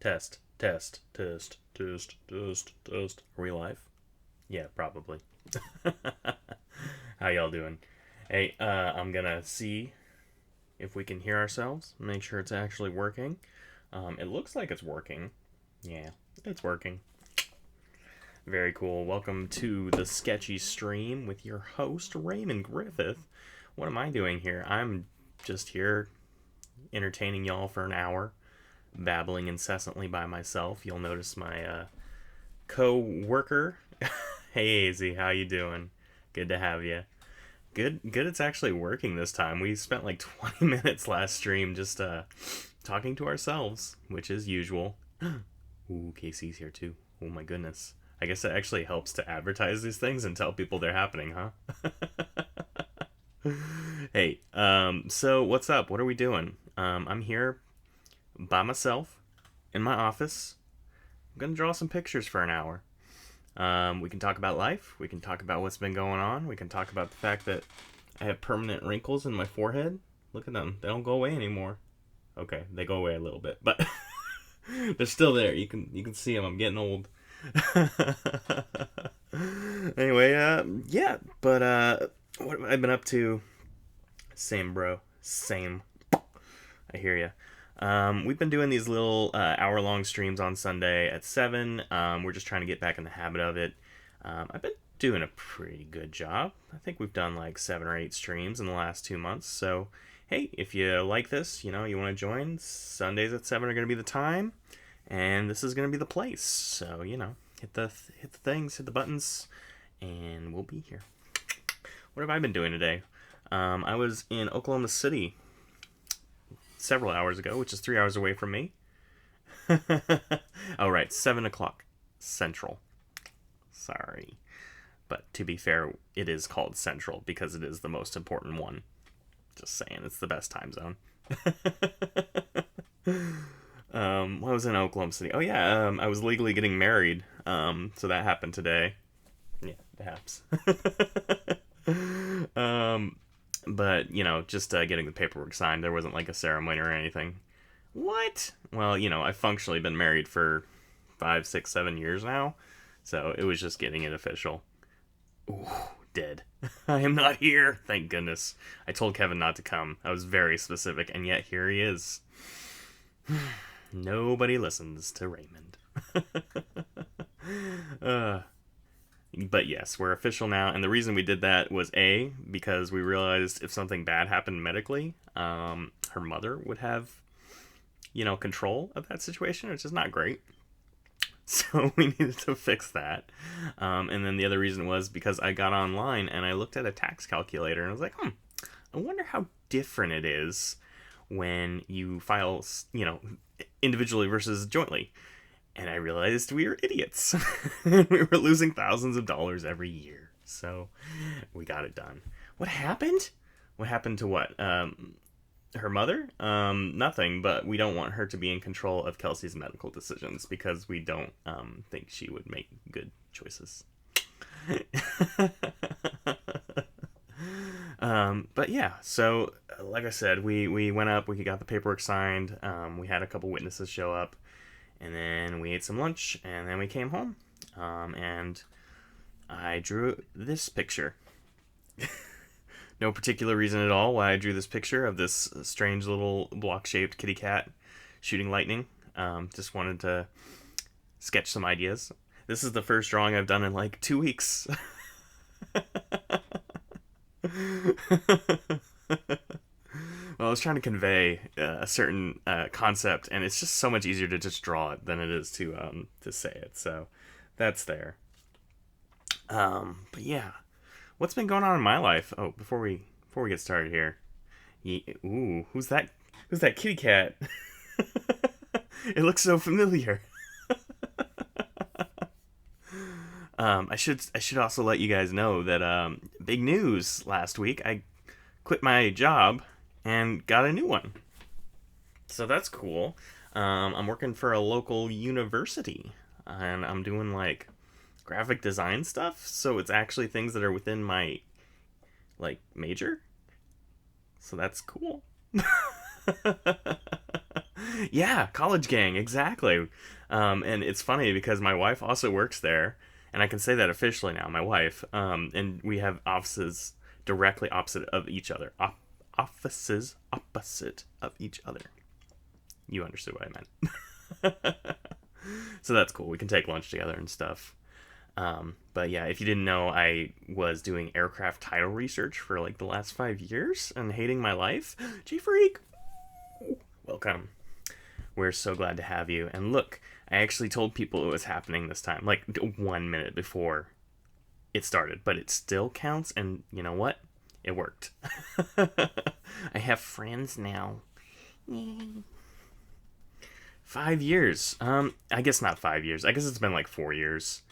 Test, test, test, test, test, test. Are we live? Yeah, probably. How y'all doing? Hey, I'm gonna see if we can hear ourselves. Make sure it's actually working. It looks like it's working. Yeah, it's working. Very cool. Welcome to the Sketchy stream with your host, Raymond Griffith. What am I doing here? I'm just here entertaining y'all for an hour, babbling incessantly by myself. You'll notice my co-worker. Hey, AZ, how you doing? Good to have you. Good. It's actually working this time. We spent like 20 minutes last stream just talking to ourselves, which is usual. Ooh, Casey's here too. Oh my goodness. I guess it actually helps to advertise these things and tell people they're happening, huh? Hey, so what's up? What are we doing? I'm here by myself in my office. I'm gonna draw some pictures for an hour. We can talk about life. We can talk about what's been going on. We can talk about the fact that I have permanent wrinkles in my forehead. Look at them. They don't go away anymore. Okay, they go away a little bit, but they're still there. You can see them. I'm getting old. Anyway, yeah, but what have I been up to? Same, bro. Same. I hear ya. We've been doing these little hour-long streams on Sunday at 7. We're just trying to get back in the habit of it. I've been doing a pretty good job. I think we've done like 7 or 8 streams in the last 2 months. So, hey, if you like this, you want to join, Sundays at 7 are going to be the time. And this is going to be the place. So, hit the things, hit the buttons, and we'll be here. What have I been doing today? I was in Oklahoma City several hours ago, which is 3 hours away from me. Oh, right, 7 o'clock Central. Sorry. But to be fair, it is called Central because it is the most important one. Just saying, it's the best time zone. What was in Oklahoma City? Oh, yeah, I was legally getting married. So that happened today. Yeah, perhaps. But, just getting the paperwork signed. There wasn't like a ceremony or anything. What? Well, I've functionally been married for 5, 6, 7 years now. So it was just getting it official. Ooh, dead. I am not here. Thank goodness. I told Kevin not to come. I was very specific, and yet here he is. Nobody listens to Raymond. But yes, we're official now, and the reason we did that was because we realized if something bad happened medically, her mother would have, control of that situation, which is not great. So we needed to fix that. And then the other reason was because I got online and I looked at a tax calculator and I was like, I wonder how different it is when you file, individually versus jointly. And I realized we were idiots. We were losing thousands of dollars every year. So we got it done. What happened? What happened to what? Her mother? Nothing, but we don't want her to be in control of Kelsey's medical decisions because we don't think she would make good choices. But yeah, so like I said, we went up, we got the paperwork signed, we had a couple witnesses show up, and then we ate some lunch, and then we came home, and I drew this picture. No particular reason at all why I drew this picture of this strange little block-shaped kitty cat shooting lightning. Just wanted to sketch some ideas. This is the first drawing I've done in like 2 weeks. Well, I was trying to convey a certain concept, and it's just so much easier to just draw it than it is to say it. So that's there. But yeah, what's been going on in my life? Oh, before we get started here, ooh, who's that? Who's that kitty cat? It looks so familiar. I should also let you guys know that big news last week. I quit my job and got a new one. So that's cool. I'm working for a local university, and I'm doing like graphic design stuff. So it's actually things that are within my major. So that's cool. Yeah, college gang, exactly. And it's funny because my wife also works there, and I can say that officially now, my wife. And we have offices directly opposite of each other. Offices opposite of each other. You understood what I meant. So that's cool. We can take lunch together and stuff. But yeah, if you didn't know, I was doing aircraft title research for like the last 5 years and hating my life. G Freak, welcome. We're so glad to have you. And look, I actually told people it was happening this time, like 1 minute before it started, but it still counts. And you know what? It worked. I have friends now. 5 years. I guess not 5 years. I guess it's been like 4 years.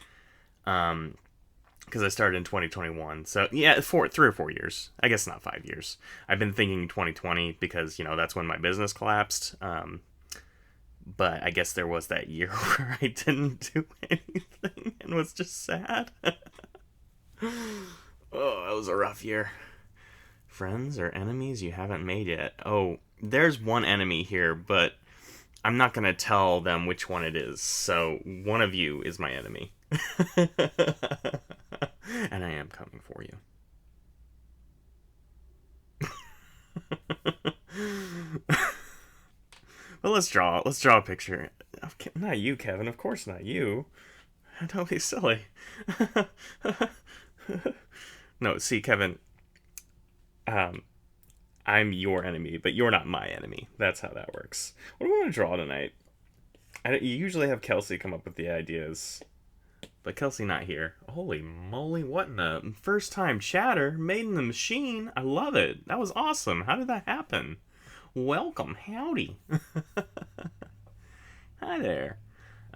Because I started in 2021. So yeah, 3 or 4 years. I guess not 5 years. I've been thinking 2020 because that's when my business collapsed. But I guess there was that year where I didn't do anything and was just sad. Oh, that was a rough year. Friends or enemies you haven't made yet? Oh, there's one enemy here, but I'm not going to tell them which one it is. So one of you is my enemy. And I am coming for you. Well, let's draw a picture. Not you, Kevin. Of course not you. Don't be silly. No, see, Kevin. I'm your enemy, but you're not my enemy. That's how that works. What do we want to draw tonight? You usually have Kelsey come up with the ideas, but Kelsey not here. Holy moly, what in the first time chatter made in the machine? I love it. That was awesome. How did that happen? Welcome, howdy. Hi there.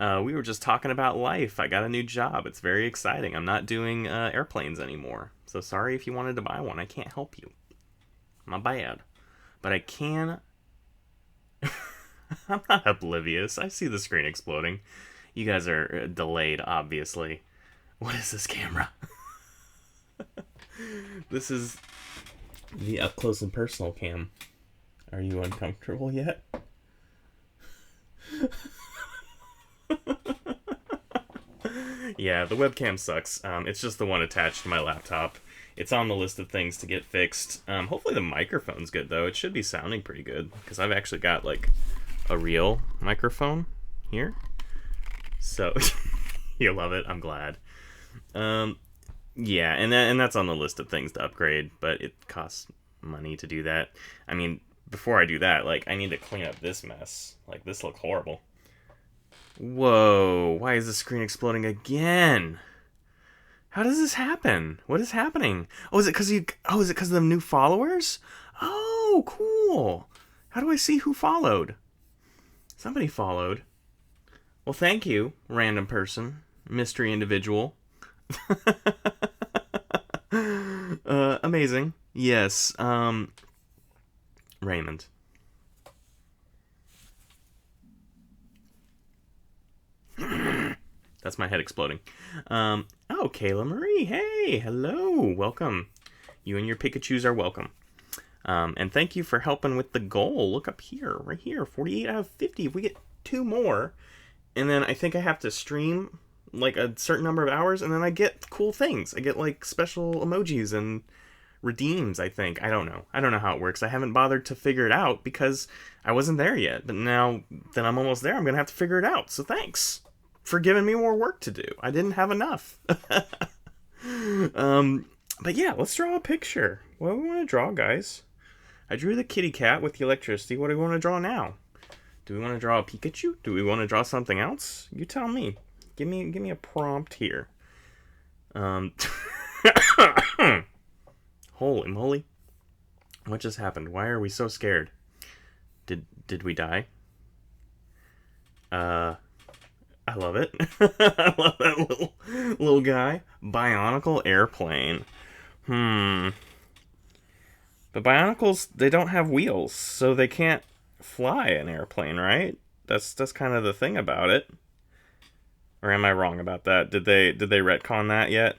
We were just talking about life. I got a new job. It's very exciting. I'm not doing airplanes anymore. So sorry if you wanted to buy one. I can't help you. My bad. But I can... I'm not oblivious. I see the screen exploding. You guys are delayed, obviously. What is this camera? This is the up close and personal cam. Are you uncomfortable yet? Yeah, the webcam sucks. It's just the one attached to my laptop. It's on the list of things to get fixed. Hopefully the microphone's good, though. It should be sounding pretty good, because I've actually got, like, a real microphone here. So, you love it. I'm glad. Yeah, and that's on the list of things to upgrade, but it costs money to do that. I mean, before I do that, like, I need to clean up this mess. Like, this looks horrible. Whoa, why is the screen exploding again? How does this happen? What is happening? Oh, is it because of the new followers? Oh, cool. How do I see who followed? Somebody followed. Well, thank you, random person, mystery individual. Amazing. Yes, Raymond. That's my head exploding. Oh, Kayla Marie. Hey, hello. Welcome. You and your Pikachus are welcome. And thank you for helping with the goal. Look up here, right here. 48 out of 50. If we get 2 more, and then I think I have to stream like a certain number of hours, and then I get cool things. I get like special emojis and redeems, I think. I don't know. I don't know how it works. I haven't bothered to figure it out because I wasn't there yet. But now that I'm almost there, I'm going to have to figure it out. So thanks for giving me more work to do. I didn't have enough. But yeah, let's draw a picture. What do we want to draw, guys? I drew the kitty cat with the electricity. What do we want to draw now? Do we want to draw a Pikachu? Do we want to draw something else? You tell me. Give me a prompt here. Holy moly. What just happened? Why are we so scared? Did we die? I love it. I love that little guy. Bionicle airplane. But Bionicles, they don't have wheels, so they can't fly an airplane, right? That's kind of the thing about it. Or am I wrong about that? Did they retcon that yet?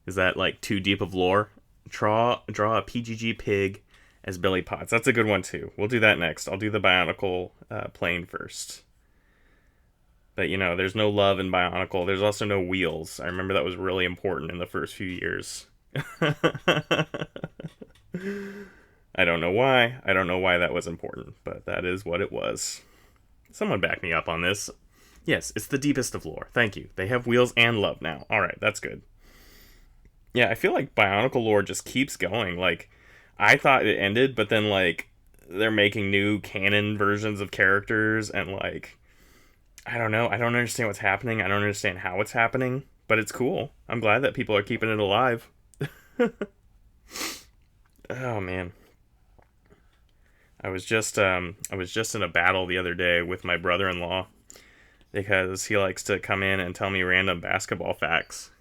Is that like too deep of lore? Draw a PGG pig as Billy Potts. That's a good one too. We'll do that next. I'll do the Bionicle plane first. But there's no love in Bionicle. There's also no wheels. I remember that was really important in the first few years. I don't know why. I don't know why that was important, but that is what it was. Someone back me up on this. Yes, it's the deepest of lore. Thank you. They have wheels and love now. Alright, that's good. Yeah, I feel like Bionicle lore just keeps going. Like, I thought it ended, but then, like, they're making new canon versions of characters, and, like, I don't know. I don't understand what's happening. I don't understand how it's happening, but it's cool. I'm glad that people are keeping it alive. Oh, man. I was just in a battle the other day with my brother-in-law because he likes to come in and tell me random basketball facts.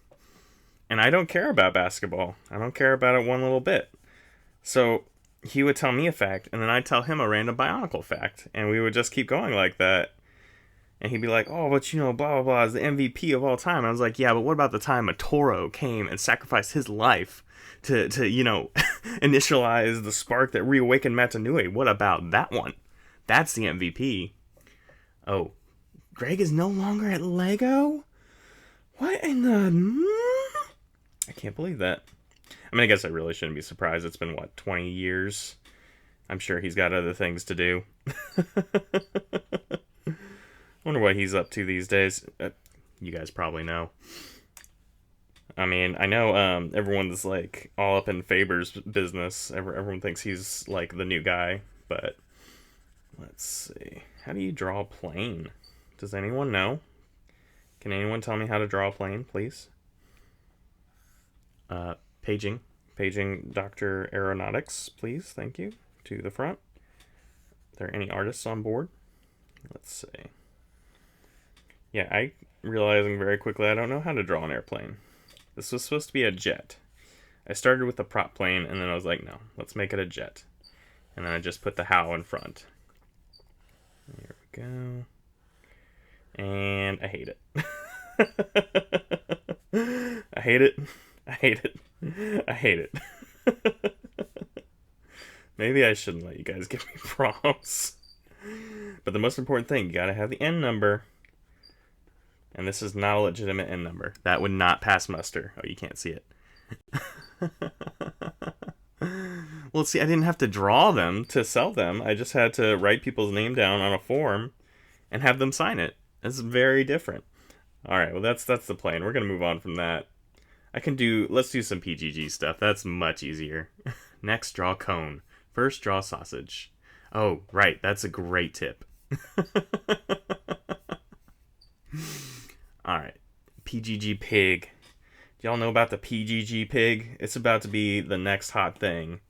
And I don't care about basketball. I don't care about it one little bit. So he would tell me a fact, and then I'd tell him a random Bionicle fact, and we would just keep going like that. And he'd be like, oh, but blah, blah, blah, is the MVP of all time. I was like, yeah, but what about the time a Toro came and sacrificed his life to initialize the spark that reawakened Matanui? What about that one? That's the MVP. Oh, Greg is no longer at LEGO? What in the... I can't believe that. I mean, I guess I really shouldn't be surprised. It's been, 20 years? I'm sure he's got other things to do. Wonder what he's up to these days. You guys probably know. I mean, I know everyone's, all up in Faber's business. Everyone thinks he's, the new guy. But, let's see. How do you draw a plane? Does anyone know? Can anyone tell me how to draw a plane, please? Paging Dr. Aeronautics, please. Thank you. To the front. Are there any artists on board? Let's see. Yeah, I realizing very quickly I don't know how to draw an airplane. This was supposed to be a jet. I started with the prop plane, and then I was like, no, let's make it a jet. And then I just put the how in front. There we go. And I hate it. I hate it. I hate it. I hate it. Maybe I shouldn't let you guys give me prompts. But the most important thing, you gotta have the N number. And this is not a legitimate N number. That would not pass muster. Oh, you can't see it. Well, see, I didn't have to draw them to sell them. I just had to write people's name down on a form and have them sign it. It's very different. Alright, well, that's the plan. We're going to move on from that. Let's do some PGG stuff. That's much easier. Next, draw cone. First, draw sausage. Oh, right. That's a great tip. Alright. PGG pig. Do y'all know about the PGG pig? It's about to be the next hot thing.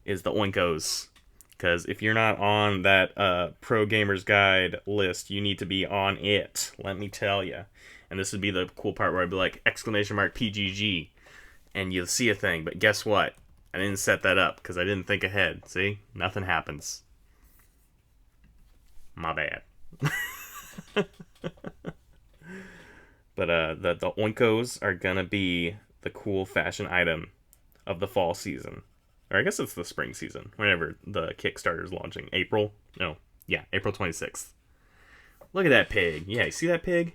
Is the Oinkos. Because if you're not on that Pro Gamers Guide list, you need to be on it. Let me tell you. And this would be the cool part where I'd be like, exclamation mark PGG. And you'll see a thing. But guess what? I didn't set that up because I didn't think ahead. See? Nothing happens. My bad. But the Oinkos are going to be the cool fashion item of the fall season. Or I guess it's the spring season. Whenever the Kickstarter is launching. April? No. Yeah, April 26th. Look at that pig. Yeah, you see that pig?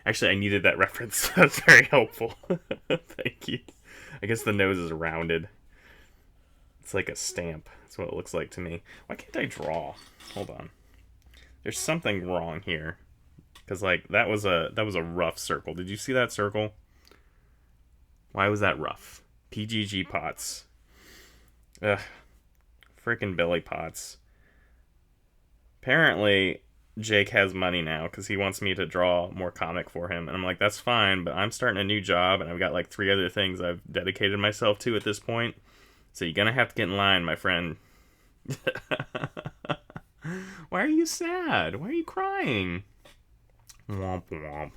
Actually, I needed that reference. That's very helpful. Thank you. I guess the nose is rounded. It's like a stamp. That's what it looks like to me. Why can't I draw? Hold on. There's something wrong here. Because, that was a rough circle. Did you see that circle? Why was that rough? PGG Pots. Ugh. Freaking Billy Potts. Apparently, Jake has money now because he wants me to draw more comic for him. And I'm like, that's fine, but I'm starting a new job, and I've got, 3 other things I've dedicated myself to at this point. So you're going to have to get in line, my friend. Why are you sad? Why are you crying? Womp womp.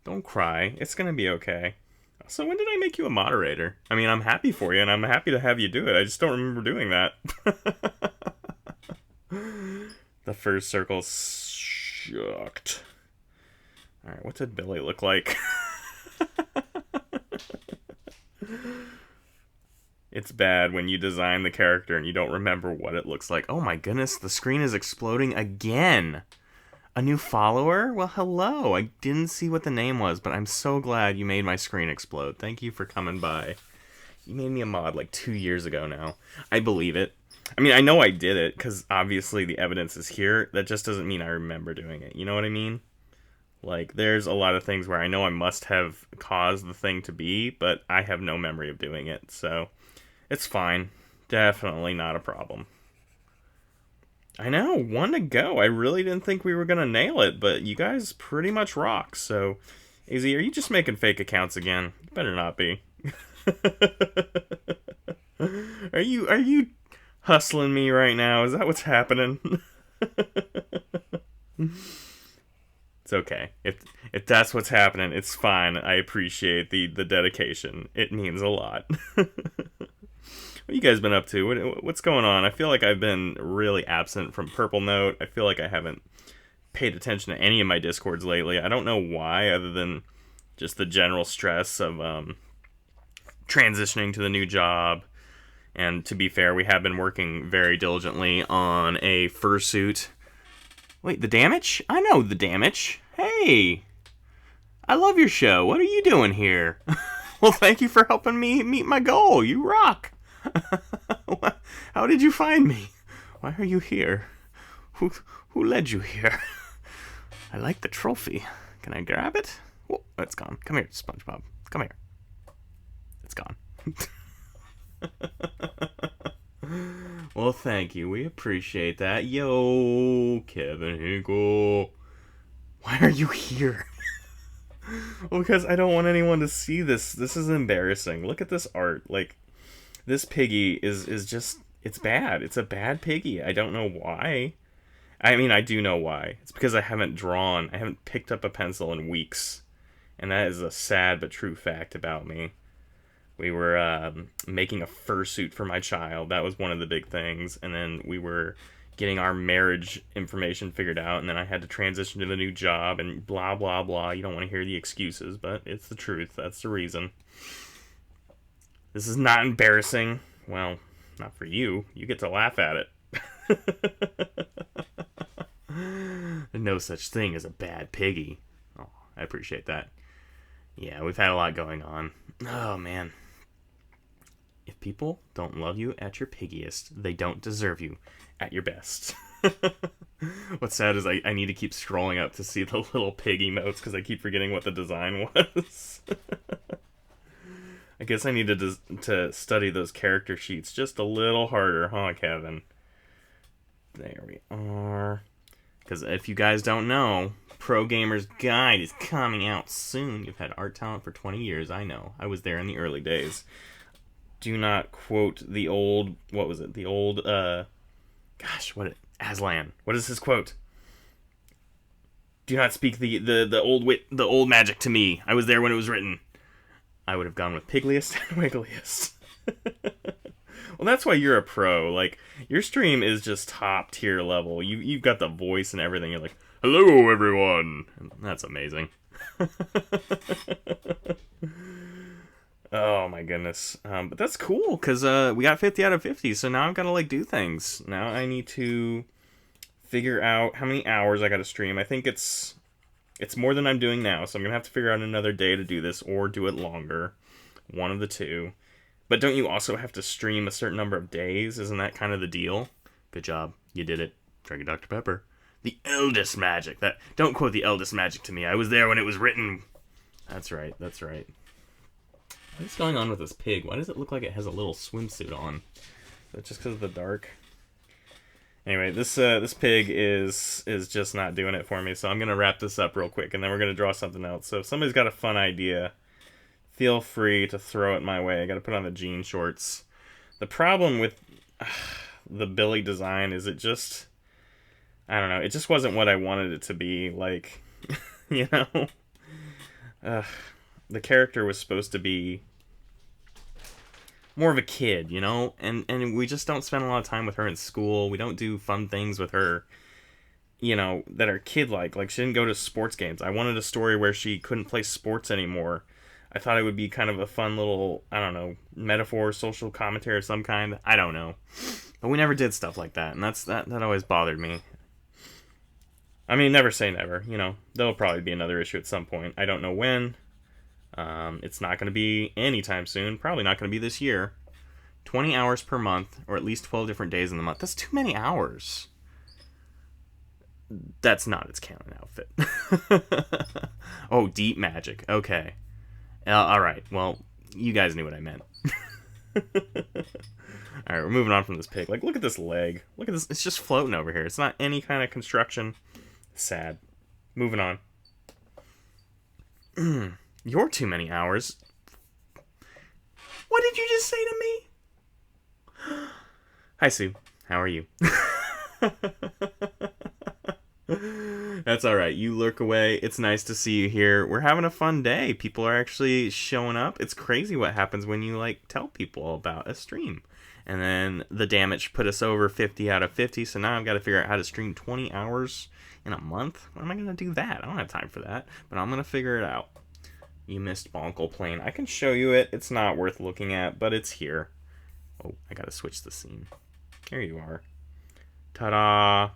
Don't cry. It's going to be okay. So when did I make you a moderator? I mean, I'm happy for you, and I'm happy to have you do it. I just don't remember doing that. The first circle sucked. Alright, what did Billy look like? It's bad when you design the character and you don't remember what it looks like. Oh my goodness, the screen is exploding again. A new follower? Well, hello. I didn't see what the name was, but I'm so glad you made my screen explode. Thank you for coming by. You made me a mod like 2 years ago now. I believe it. I mean, I know I did it, because obviously the evidence is here. That just doesn't mean I remember doing it. You know what I mean? Like, there's a lot of things where I know I must have caused the thing to be, but I have no memory of doing it, so it's fine. Definitely not a problem. I know, 1 to go. I really didn't think we were going to nail it, but you guys pretty much rock, so... AZ, are you just making fake accounts again? You better not be. Are you hustling me right now? Is that what's happening? It's okay. If that's what's happening, it's fine. I appreciate the dedication. It means a lot. What you guys been up to? What's going on? I feel like I've been really absent from Purple Note. I feel like I haven't paid attention to any of my Discords lately. I don't know why, other than just the general stress of transitioning to the new job. And to be fair, we have been working very diligently on a fursuit. Wait, the damage? I know the damage. Hey! I love your show. What are you doing here? Well, thank you for helping me meet my goal. You rock. How did you find me? Why are you here? Who led you here? I like the trophy. Can I grab it? Oh, it's gone. Come here, SpongeBob. Come here. It's gone. Well, thank you. We appreciate that. Yo, Kevin Hinkle. Why are you here? Well, because I don't want anyone to see this. This is embarrassing. Look at this art. Like, this piggy is just... It's bad. It's a bad piggy. I don't know why. I mean, I do know why. It's because I haven't picked up a pencil in weeks. And that is a sad but true fact about me. We were making a fursuit for my child. That was one of the big things. And then we were getting our marriage information figured out. And then I had to transition to the new job and blah, blah, blah. You don't want to hear the excuses, but it's the truth. That's the reason. This is not embarrassing. Well, not for you. You get to laugh at it. No such thing as a bad piggy. Oh, I appreciate that. Yeah, we've had a lot going on. Oh, man. If people don't love you at your piggiest, they don't deserve you at your best. What's sad is I need to keep scrolling up to see the little pig emotes because I keep forgetting what the design was. I guess I need to study those character sheets just a little harder, huh, Kevin? There we are. Because if you guys don't know, Pro Gamer's Guide is coming out soon. You've had art talent for 20 years, I know. I was there in the early days. Do not quote the old... What was it? The old... Aslan. What is his quote? Do not speak the old magic to me. I was there when it was written. I would have gone with Pigliest and Wiggliest. Well, that's why you're a pro. Like, your stream is just top tier level. You've got the voice and everything. You're like, hello, everyone. And that's amazing. Oh, my goodness. But that's cool, because we got 50 out of 50, so now I've got to, like, do things. Now I need to figure out how many hours I got to stream. I think it's more than I'm doing now, so I'm going to have to figure out another day to do this, or do it longer. One of the two. But don't you also have to stream a certain number of days? Isn't that kind of the deal? Good job. You did it. Drinking Dr. Pepper. The eldest magic. Don't quote the eldest magic to me. I was there when it was written. That's right. That's right. What is going on with this pig? Why does it look like it has a little swimsuit on? Is that just because of the dark? Anyway, this pig is just not doing it for me, so I'm going to wrap this up real quick, and then we're going to draw something else. So if somebody's got a fun idea, feel free to throw it my way. I got to put on the jean shorts. The problem with the Billy design is it just... I don't know. It just wasn't what I wanted it to be. Like, you know? The character was supposed to be more of a kid, you know? And we just don't spend a lot of time with her in school. We don't do fun things with her, you know, that are kid-like. Like, she didn't go to sports games. I wanted a story where she couldn't play sports anymore. I thought it would be kind of a fun little, I don't know, metaphor, social commentary of some kind. I don't know. But we never did stuff like that, and that always bothered me. I mean, never say never. You know, there'll probably be another issue at some point. I don't know when. It's not going to be anytime soon. Probably not going to be this year. 20 hours per month, or at least 12 different days in the month. That's too many hours. That's not its canon outfit. Oh, deep magic. Okay. Alright, well, you guys knew what I meant. Alright, we're moving on from this pig. Like, look at this leg. Look at this. It's just floating over here. It's not any kind of construction. Sad. Moving on. You're too many hours. What did you just say to me? Hi, Sue. How are you? That's alright. You lurk away. It's nice to see you here. We're having a fun day. People are actually showing up. It's crazy what happens when you, like, tell people about a stream. And then the damage put us over 50 out of 50, so now I've got to figure out how to stream 20 hours in a month. When am I going to do that? I don't have time for that, but I'm going to figure it out. You missed Bonkle Plane. I can show you it. It's not worth looking at, but it's here. Oh, I got to switch the scene. Here you are. Ta-da!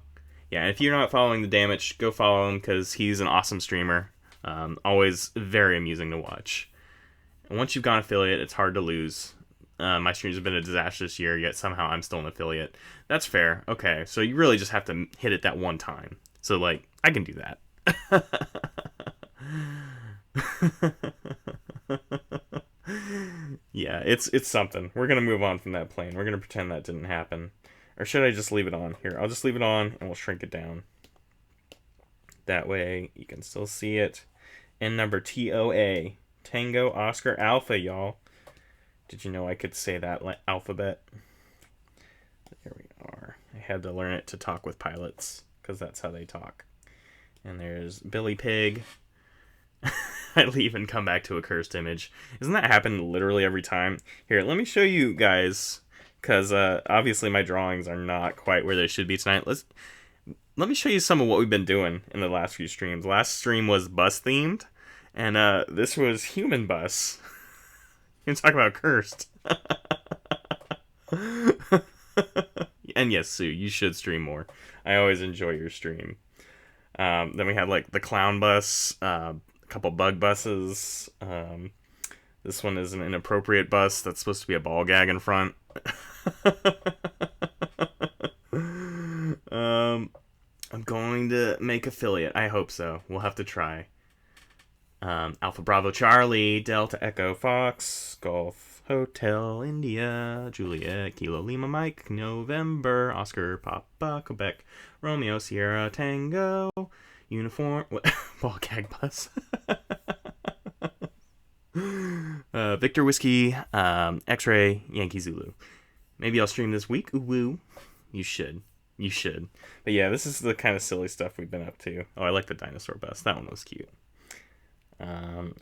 Yeah, and if you're not following the damage, go follow him because he's an awesome streamer. Always very amusing to watch. And once you've gone affiliate, it's hard to lose. My streams have been a disaster this year, yet somehow I'm still an affiliate. That's fair. Okay, so you really just have to hit it that one time. So, like, I can do that. Yeah, it's something. We're going to move on from that plane. We're going to pretend that didn't happen. Or should I just leave it on? Here, I'll just leave it on, and we'll shrink it down. That way, you can still see it. And number TOA. Tango Oscar Alpha, y'all. Did you know I could say that alphabet? There we are. I had to learn it to talk with pilots, because that's how they talk. And there's Billy Pig. I'll even come back to a cursed image. Doesn't that happen literally every time? Here, let me show you guys, because obviously my drawings are not quite where they should be tonight. Let me show you some of what we've been doing in the last few streams. Last stream was bus themed, and this was human bus. You talk about cursed. And yes, Sue, you should stream more. I always enjoy your stream. Then we had like the clown bus, a couple bug buses. This one is an inappropriate bus that's supposed to be a ball gag in front. I'm going to make affiliate. I hope so. We'll have to try. Alpha Bravo Charlie, Delta Echo Fox, Golf Hotel India, Juliet, Kilo Lima Mike, November, Oscar Papa, Quebec, Romeo Sierra Tango, Uniform, Ball Gag Bus, Victor Whiskey, X-Ray, Yankee Zulu. Maybe I'll stream this week. Ooh, woo. You should. You should. But yeah, this is the kind of silly stuff we've been up to. Oh, I like the dinosaur bus. That one was cute.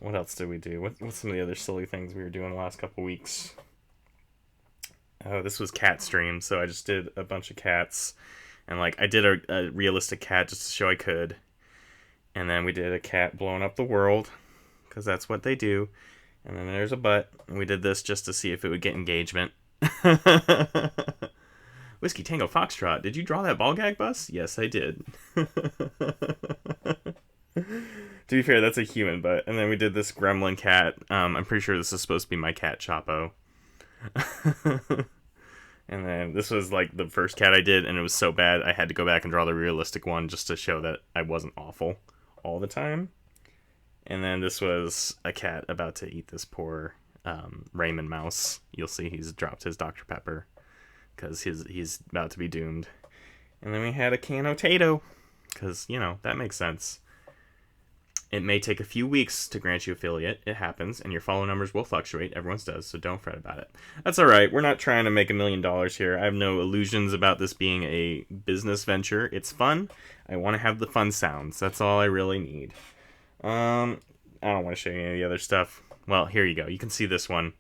What else did we do? What's some of the other silly things we were doing the last couple weeks? Oh, this was cat stream, so I just did a bunch of cats. And, like, I did a realistic cat just to show I could. And then we did a cat blowing up the world, because that's what they do. And then there's a butt. And we did this just to see if it would get engagement. Whiskey Tango Foxtrot, did you draw that ball gag bus? Yes, I did. To be fair, that's a human butt. And then we did this gremlin cat. I'm pretty sure this is supposed to be my cat, Chapo. And then this was like the first cat I did, and it was so bad I had to go back and draw the realistic one just to show that I wasn't awful all the time. And then this was a cat about to eat this poor Raymond mouse. You'll see he's dropped his Dr. Pepper because he's about to be doomed. And then we had a Canotato because, you know, that makes sense. It may take a few weeks to grant you affiliate. It happens, and your follow numbers will fluctuate. Everyone's does, so don't fret about it. That's all right. We're not trying to make $1 million here. I have no illusions about this being a business venture. It's fun. I want to have the fun sounds. That's all I really need. I don't want to show you any of the other stuff. Well, here you go. You can see this one.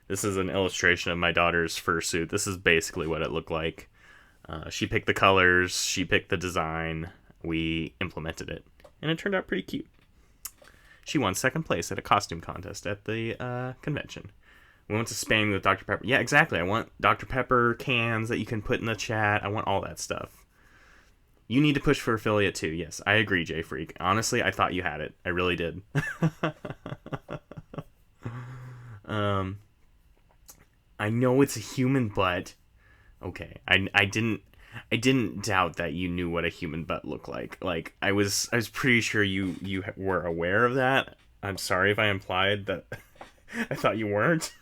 This is an illustration of my daughter's fursuit. This is basically what it looked like. She picked the colors. She picked the design. We implemented it, and it turned out pretty cute. She won second place at a costume contest at the convention. We went to Spain with Dr. Pepper. Yeah, exactly. I want Dr. Pepper cans that you can put in the chat. I want all that stuff. You need to push for affiliate too. Yes, I agree, J Freak. Honestly, I thought you had it. I really did. I know it's a human butt. Okay, I didn't doubt that you knew what a human butt looked like. Like I was pretty sure you were aware of that. I'm sorry if I implied that I thought you weren't.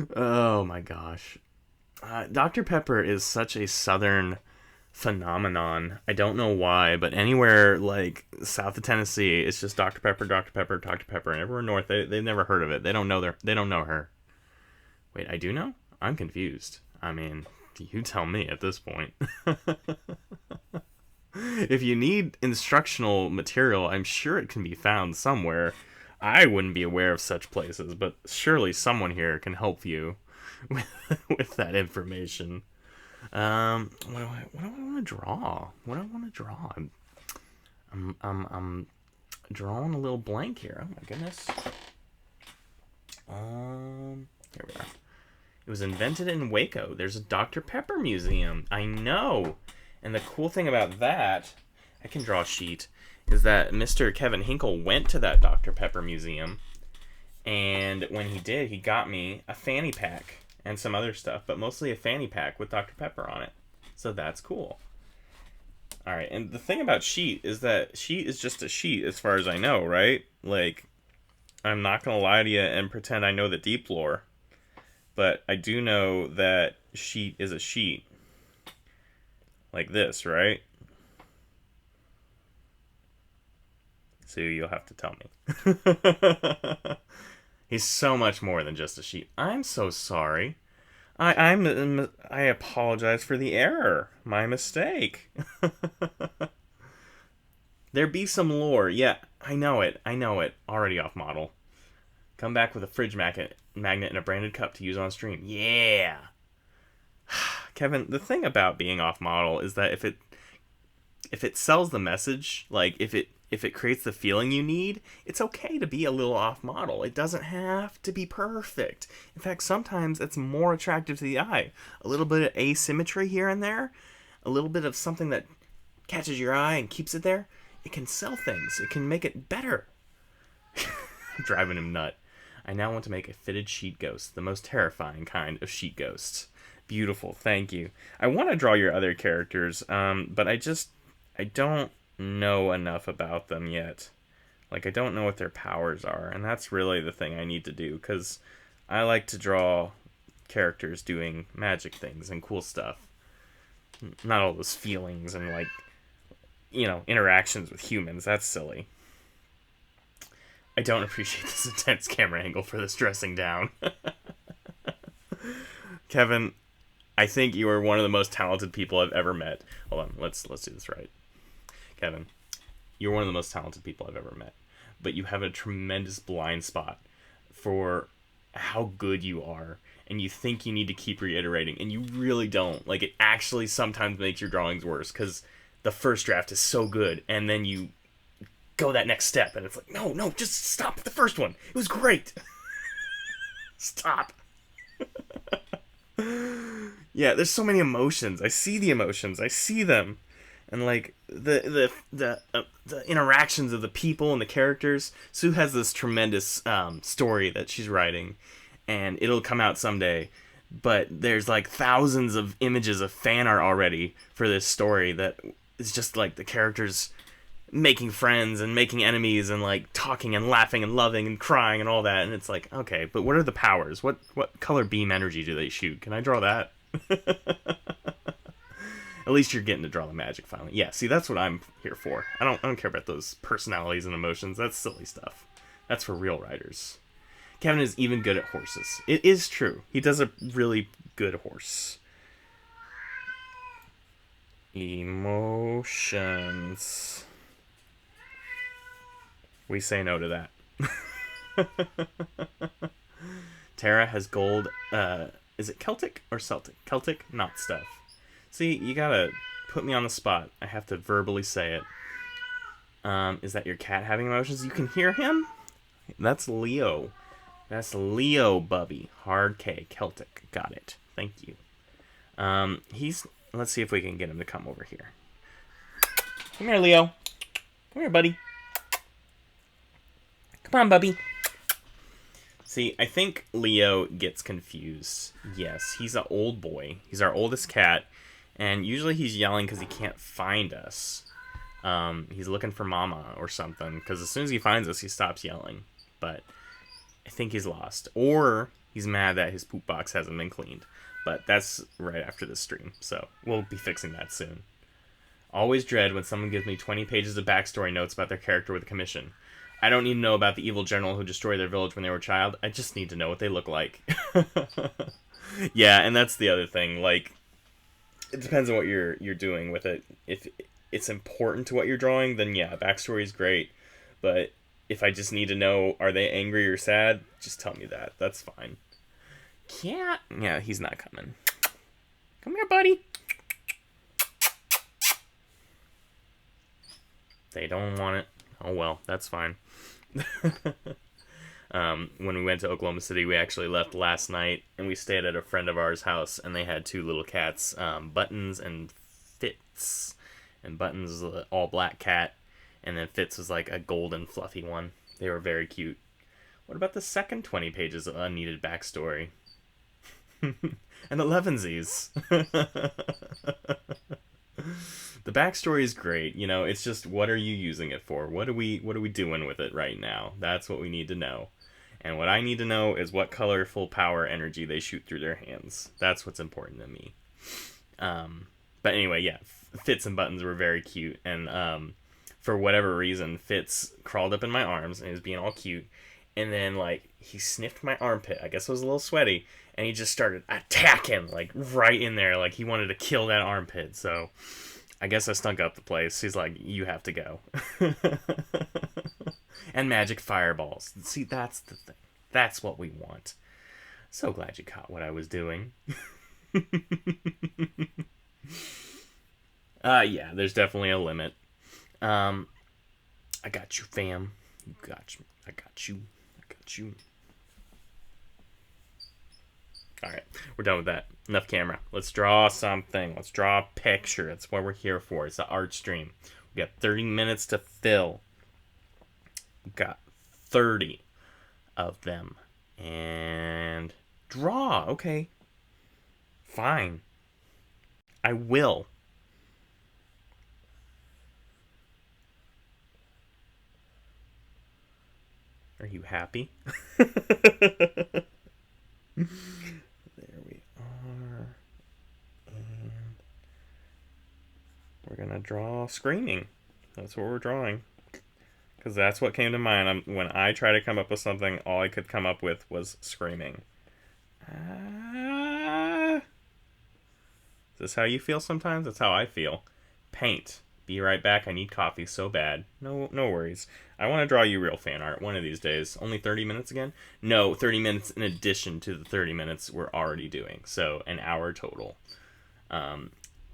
Oh my gosh. Dr. Pepper is such a southern phenomenon. I don't know why, but anywhere like south of Tennessee, it's just Dr. Pepper, Dr. Pepper, Dr. Pepper, and everywhere north, they've never heard of it. They don't know her. Wait, I do know? I'm confused. I mean, you tell me at this point. If you need instructional material, I'm sure it can be found somewhere. I wouldn't be aware of such places, but surely someone here can help you with that information. What do I want to draw? What do I want to draw? I'm drawing a little blank here. Oh my goodness. Here we are. It was invented in Waco. There's a Dr. Pepper museum. I know. And the cool thing about that, I can draw a sheet, is that Mr. Kevin Hinkle went to that Dr. Pepper museum, and when he did, he got me a fanny pack and some other stuff, but mostly a fanny pack with Dr. Pepper on it. So that's cool. Alright, and the thing about sheet is that sheet is just a sheet as far as I know, right? Like, I'm not going to lie to you and pretend I know the deep lore, but I do know that sheet is a sheet. Like this, right? So you'll have to tell me. He's so much more than just a sheet. I'm so sorry. I apologize for the error. My mistake. There be some lore. Yeah, I know it. Already off model. Come back with a fridge magnet and a branded cup to use on stream. Yeah. Kevin, the thing about being off model is that if it sells the message, like if it creates the feeling you need, it's okay to be a little off model. It doesn't have to be perfect. In fact, sometimes it's more attractive to the eye. A little bit of asymmetry here and there, a little bit of something that catches your eye and keeps it there, it can sell things. It can make it better. Driving him nut. I now want to make a fitted sheet ghost, the most terrifying kind of sheet ghost. Beautiful, thank you. I want to draw your other characters, but I don't know enough about them yet. Like, I don't know what their powers are, and that's really the thing I need to do, because I like to draw characters doing magic things and cool stuff. Not all those feelings and, like, you know, interactions with humans. That's silly. I don't appreciate this intense camera angle for this dressing down. Kevin, I think you are one of the most talented people I've ever met. Hold on, let's do this right. Kevin, you're one of the most talented people I've ever met. But you have a tremendous blind spot for how good you are. And you think you need to keep reiterating. And you really don't. Like, it actually sometimes makes your drawings worse. Because the first draft is so good. And then you go that next step. And it's like, no, just stop at the first one. It was great. Stop. Yeah, there's so many emotions. I see the emotions. I see them. And, like, the interactions of the people and the characters. Sue has this tremendous story that she's writing, and it'll come out someday. But there's, like, thousands of images of fan art already for this story that is just, like, the characters making friends and making enemies and, like, talking and laughing and loving and crying and all that. And it's like, okay, but what are the powers? What color beam energy do they shoot? Can I draw that? At least you're getting to draw the magic finally. Yeah, see, that's what I'm here for. I don't care about those personalities and emotions. That's silly stuff. That's for real writers. Kevin is even good at horses. It is true. He does a really good horse. Emotions. We say no to that. Tara has gold. Is it Celtic or Celtic? Celtic? Not stuff. See, you gotta put me on the spot. I have to verbally say it. Is that your cat having emotions? You can hear him? That's Leo. That's Leo, Bubby. Hard K, Celtic. Got it. Thank you. He's... Let's see if we can get him to come over here. Come here, Leo. Come here, buddy. Come on, Bubby. See, I think Leo gets confused. Yes, he's an old boy. He's our oldest cat. And usually he's yelling because he can't find us. He's looking for Mama or something. Because as soon as he finds us, he stops yelling. But I think he's lost. Or he's mad that his poop box hasn't been cleaned. But that's right after this stream. So we'll be fixing that soon. Always dread when someone gives me 20 pages of backstory notes about their character with a commission. I don't need to know about the evil general who destroyed their village when they were a child. I just need to know what they look like. Yeah, and that's the other thing. Like, it depends on what you're doing with it. If it's important to what you're drawing, then yeah, backstory is great. But if I just need to know, are they angry or sad, just tell me that. That's fine. Cat? Yeah, he's not coming. Come here, buddy. They don't want it. Oh well, that's fine. When we went to Oklahoma City, we actually left last night, and we stayed at a friend of ours' house, and they had two little cats, Buttons and Fitz. And Buttons was an all-black cat, and then Fitz was like a golden fluffy one. They were very cute. What about the second 20 pages of unneeded backstory? And 11sies. The backstory is great. You know, it's just, what are you using it for? What are we doing with it right now? That's what we need to know. And what I need to know is what colorful power energy they shoot through their hands. That's what's important to me. But anyway, yeah, Fitz and Buttons were very cute. And for whatever reason, Fitz crawled up in my arms and he was being all cute. And then, like, he sniffed my armpit. I guess it was a little sweaty. And he just started attacking, like, right in there. Like, he wanted to kill that armpit. So I guess I stunk up the place. He's like, you have to go. And magic fireballs. See, that's the thing. That's what we want. So glad you caught what I was doing. Yeah, there's definitely a limit. I got you, fam. You got you. I got you. I got you. Alright, we're done with that. Enough camera. Let's draw something. Let's draw a picture. That's what we're here for. It's an art stream. We got 30 minutes to fill. We got 30 of them. And draw. Okay. Fine. I will. Are you happy? There we are. And we're going to draw screaming. That's what we're drawing. Because that's what came to mind. When I try to come up with something, all I could come up with was screaming. Is this how you feel sometimes? That's how I feel. Paint. Be right back. I need coffee so bad. No worries. I want to draw you real fan art one of these days. Only 30 minutes again? No, 30 minutes in addition to the 30 minutes we're already doing. So an hour total.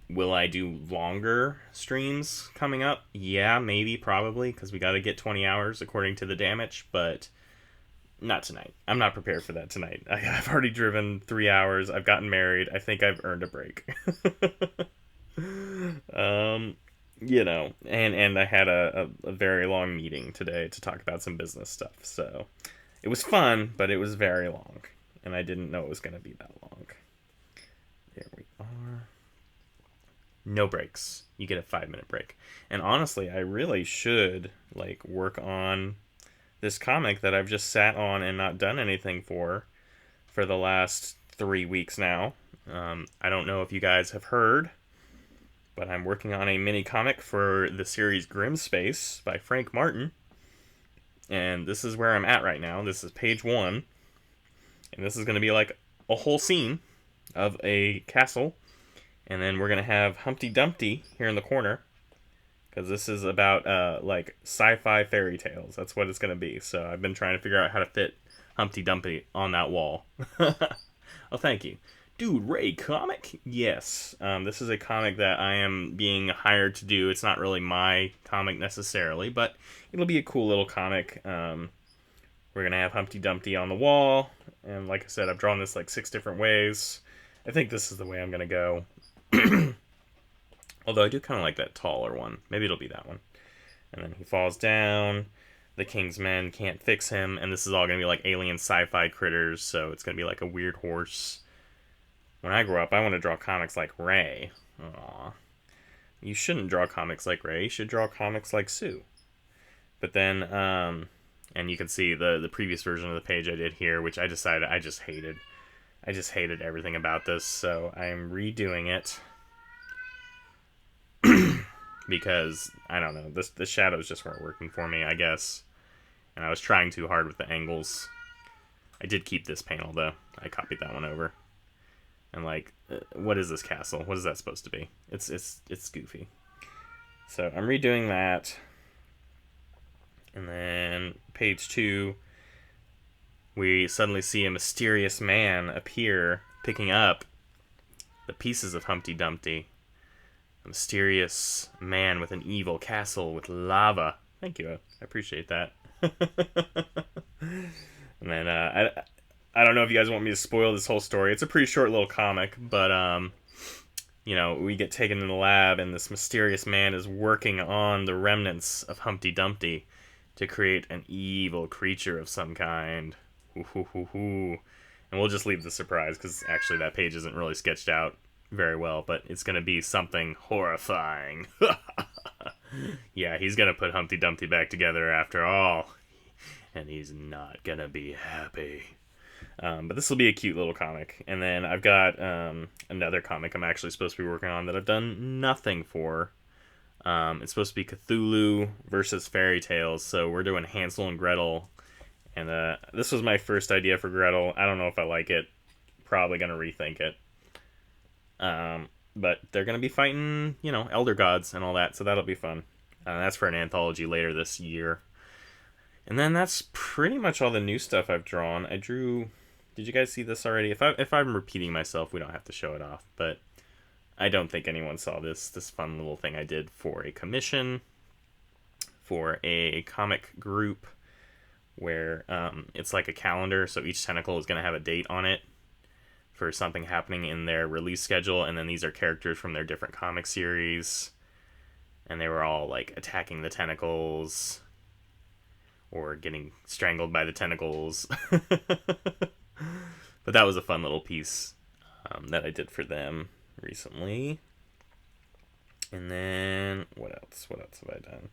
Will I do longer streams coming up? Yeah, maybe, probably, because we got to get 20 hours according to the damage, but not tonight. I'm not prepared for that tonight. I've already driven 3 hours. I've gotten married. I think I've earned a break. You know, and I had a very long meeting today to talk about some business stuff. So it was fun, but it was very long, and I didn't know it was going to be that long. There we are. No breaks. You get a 5-minute break. And honestly, I really should like work on this comic that I've just sat on and not done anything for the last 3 weeks now. I don't know if you guys have heard, but I'm working on a mini comic for the series Grim Space by Frank Martin. And this is where I'm at right now. This is page 1. And this is going to be like a whole scene of a castle. And then we're going to have Humpty Dumpty here in the corner. Because this is about like sci-fi fairy tales. That's what it's going to be. So I've been trying to figure out how to fit Humpty Dumpty on that wall. Oh, thank you. Dude, Ray, comic? Yes. This is a comic that I am being hired to do. It's not really my comic necessarily, but it'll be a cool little comic. We're going to have Humpty Dumpty on the wall. And like I said, I've drawn this like 6 different ways. I think this is the way I'm going to go. Although I do kind of like that taller one. Maybe it'll be that one. And then he falls down. The king's men can't fix him. And this is all going to be like alien sci-fi critters. So it's going to be like a weird horse. When I grow up, I want to draw comics like Ray. Aww. You shouldn't draw comics like Ray. You should draw comics like Sue. But then, and you can see the previous version of the page I did here, which I decided I just hated. I just hated everything about this, so I'm redoing it. Because, I don't know, the shadows just weren't working for me, I guess. And I was trying too hard with the angles. I did keep this panel, though. I copied that one over. And like, what is this castle? What is that supposed to be? It's goofy. So I'm redoing that. And then page 2, we suddenly see a mysterious man appear, picking up the pieces of Humpty Dumpty. A mysterious man with an evil castle with lava. Thank you, I appreciate that. And then I don't know if you guys want me to spoil this whole story. It's a pretty short little comic, but, you know, we get taken in the lab, and this mysterious man is working on the remnants of Humpty Dumpty to create an evil creature of some kind. And we'll just leave the surprise, because actually that page isn't really sketched out very well, but it's going to be something horrifying. Yeah, he's going to put Humpty Dumpty back together after all, and he's not going to be happy. But this will be a cute little comic. And then I've got another comic I'm actually supposed to be working on that I've done nothing for. It's supposed to be Cthulhu versus fairy tales. So we're doing Hansel and Gretel. And this was my first idea for Gretel. I don't know if I like it. Probably going to rethink it. But they're going to be fighting, you know, elder gods and all that. So that'll be fun. That's for an anthology later this year. And then that's pretty much all the new stuff I've drawn. I drew... Did you guys see this already? If I'm repeating myself, we don't have to show it off. But I don't think anyone saw this fun little thing I did for a commission for a comic group where it's like a calendar. So each tentacle is going to have a date on it for something happening in their release schedule. And then these are characters from their different comic series. And they were all like attacking the tentacles or getting strangled by the tentacles. But that was a fun little piece that I did for them recently. And then, what else? What else have I done?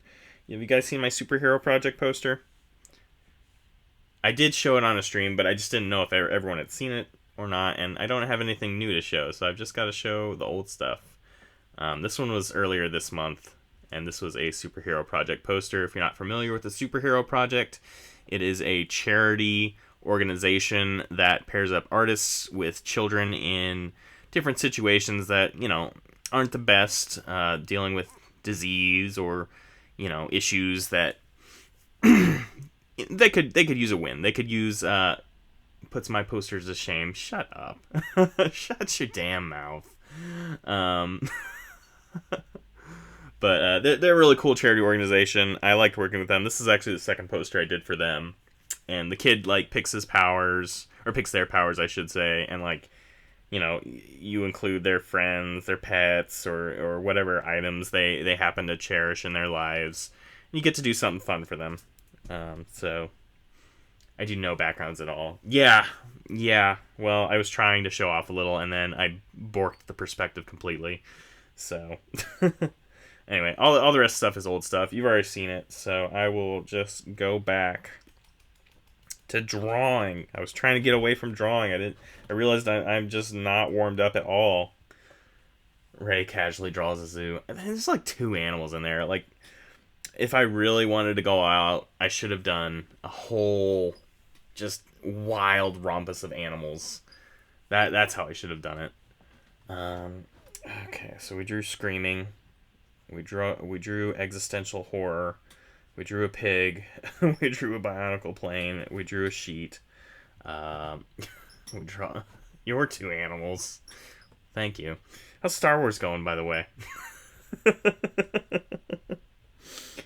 Have you guys seen my superhero project poster? I did show it on a stream, but I just didn't know if everyone had seen it or not. And I don't have anything new to show, so I've just got to show the old stuff. This one was earlier this month. And this was a superhero project poster. If you're not familiar with the superhero project, it is a charity organization that pairs up artists with children in different situations that, you know, aren't the best, dealing with disease or, you know, issues that they could use a win. They could use puts my posters to shame. Shut up. Shut your damn mouth. But they're a really cool charity organization. I liked working with them. This is actually the second poster I did for them. And the kid, like, picks his powers, or picks their powers, I should say. And, like, you know, you include their friends, their pets, or whatever items they happen to cherish in their lives. And you get to do something fun for them. So, I do no backgrounds at all. Yeah. Well, I was trying to show off a little, and then I borked the perspective completely. So... Anyway, all the rest of stuff is old stuff. You've already seen it, so I will just go back to drawing. I was trying to get away from drawing. I realized I'm just not warmed up at all. Ray casually draws a zoo. And there's like 2 animals in there. Like, if I really wanted to go out, I should have done a whole just wild rumpus of animals. That's how I should have done it. Okay, so we drew screaming. We drew existential horror. We drew a pig. We drew a bionicle plane. We drew a sheet. We Your two animals. Thank you. How's Star Wars going, by the way?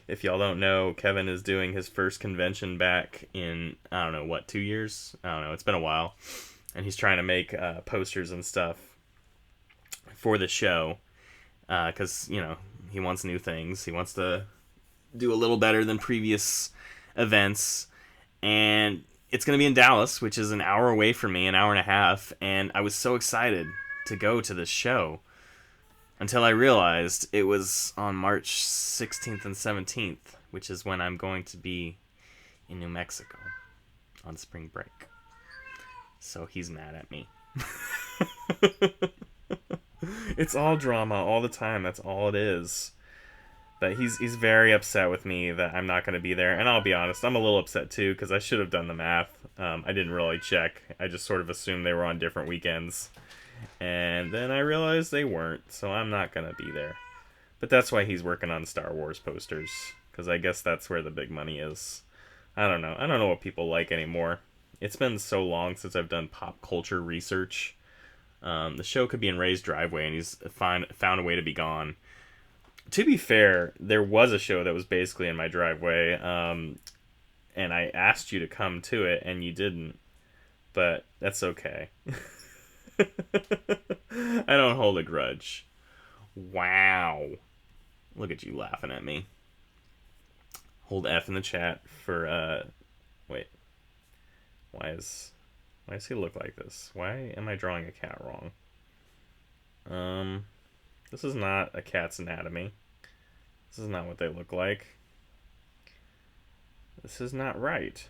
If y'all don't know, Kevin is doing his first convention back in, I don't know, what, 2 years? I don't know, it's been a while. And he's trying to make posters and stuff for the show. Because, he wants new things. He wants to do a little better than previous events. And it's going to be in Dallas, which is an hour away from me, an hour and a half. And I was so excited to go to this show until I realized it was on March 16th and 17th, which is when I'm going to be in New Mexico on spring break. So he's mad at me. It's all drama all the time. That's all it is. But he's very upset with me that I'm not going to be there. And I'll be honest, I'm a little upset too, because I should have done the math. I didn't really check. I just sort of assumed they were on different weekends. And then I realized they weren't, so I'm not going to be there. But that's why he's working on Star Wars posters, because I guess that's where the big money is. I don't know. I don't know what people like anymore. It's been so long since I've done pop culture research. The show could be in Ray's driveway, and he's found a way to be gone. To be fair, there was a show that was basically in my driveway, and I asked you to come to it, and you didn't. But that's okay. I don't hold a grudge. Wow. Look at you laughing at me. Hold F in the chat for, wait. Why does he look like this? Why am I drawing a cat wrong? This is not a cat's anatomy. This is not what they look like. This is not right.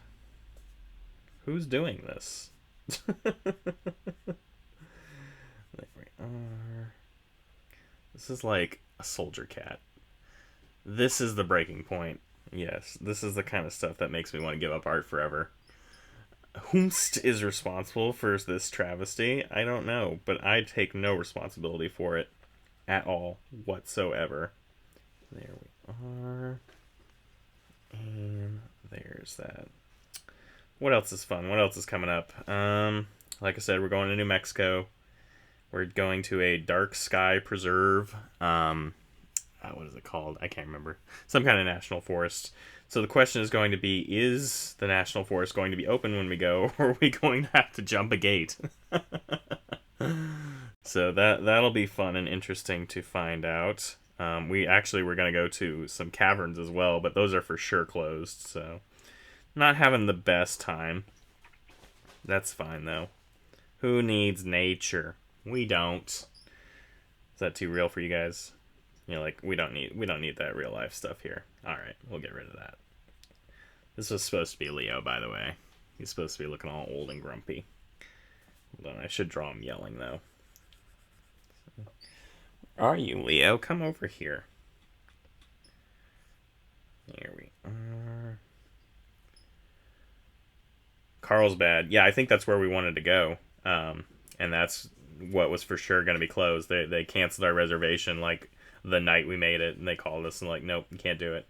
Who's doing this? There we are. This is like a soldier cat. This is the breaking point. Yes, this is the kind of stuff that makes me want to give up art forever. Whomst is responsible for this travesty? I don't know, but I take no responsibility for it at all whatsoever. There we are. And there's that. What else is fun? What else is coming up? Like I said, we're going to New Mexico. We're going to a dark sky preserve. What is it called? I can't remember. Some kind of national forest. So the question is going to be, is the national forest going to be open when we go, or are we going to have to jump a gate? So that'll be fun and interesting to find out. We actually were going to go to some caverns as well, but those are for sure closed, so not having the best time. That's fine, though. Who needs nature? We don't. Is that too real for you guys? You're like, we don't need that real life stuff here. Alright, we'll get rid of that. This was supposed to be Leo, by the way. He's supposed to be looking all old and grumpy. Hold on, I should draw him yelling, though. Are you, Leo? Come over here. Here we are. Carlsbad. Yeah, I think that's where we wanted to go. And that's what was for sure going to be closed. They canceled our reservation, like, the night we made it, and they called us and like, nope, you can't do it.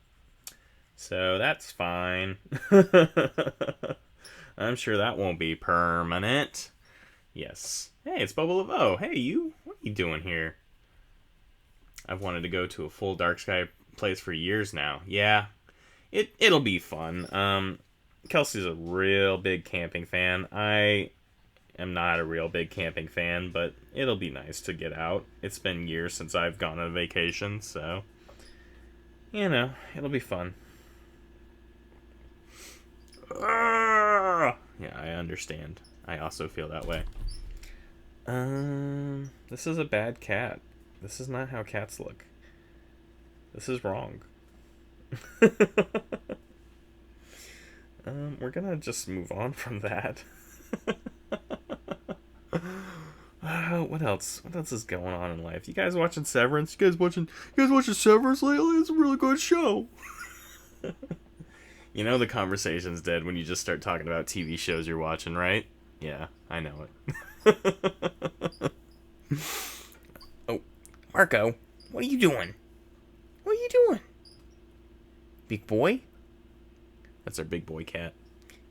So that's fine. I'm sure that won't be permanent. Yes. Hey, it's Bobo Laveau. Hey, you. What are you doing here? I've wanted to go to a full dark sky place for years now. Yeah, it'll be fun. Kelsey's a real big camping fan. I am not a real big camping fan, but it'll be nice to get out. It's been years since I've gone on a vacation, so, it'll be fun. Yeah, I understand. I also feel that way. This is a bad cat. This is not how cats look. This is wrong. We're gonna just move on from that. What else? What else is going on in life? You guys watching Severance? You guys watching Severance lately? It's a really good show. You know the conversation's dead when you just start talking about TV shows you're watching, right? Yeah, I know it. Oh, Marco, what are you doing? What are you doing? Big boy? That's our big boy cat.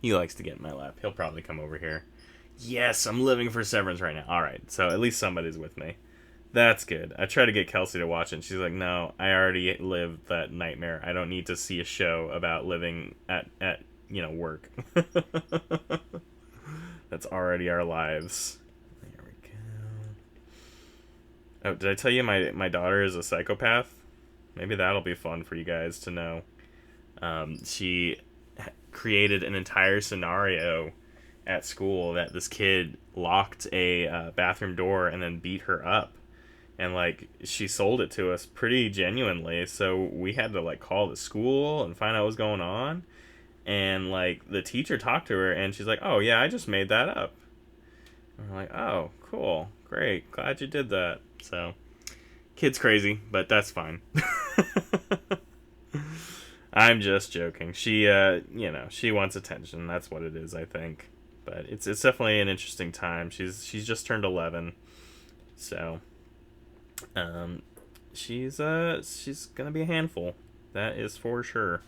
He likes to get in my lap. He'll probably come over here. Yes, I'm living for Severance right now. All right, so at least somebody's with me. That's good. I tried to get Kelsey to watch it, and she's like, "No, I already lived that nightmare. I don't need to see a show about living at work. That's already our lives." There we go. Oh, did I tell you my daughter is a psychopath? Maybe that'll be fun for you guys to know. She created an entire scenario at school that this kid locked a bathroom door and then beat her up, and like she sold it to us pretty genuinely, so we had to like call the school and find out what was going on. And like the teacher talked to her and she's like, "Oh yeah, I just made that up." And we're like, "Oh, cool, great, glad you did that." So kid's crazy, but that's fine. I'm just joking. She wants attention. That's what it is, I think. But it's definitely an interesting time. She's just turned 11, so she's gonna be a handful. That is for sure.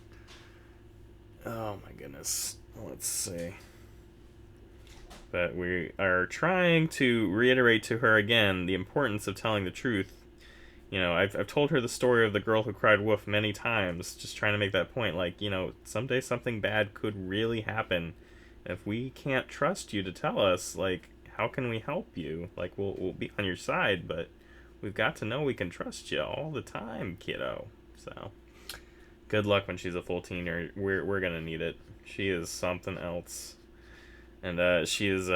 Oh my goodness. Let's see. But we are trying to reiterate to her again the importance of telling the truth. I've told her the story of the girl who cried wolf many times, just trying to make that point. Like, someday something bad could really happen. If we can't trust you to tell us, like, how can we help you? Like, we'll be on your side, but we've got to know we can trust you all the time, kiddo. So, good luck when she's a full teenager. We're gonna need it. She is something else. And she has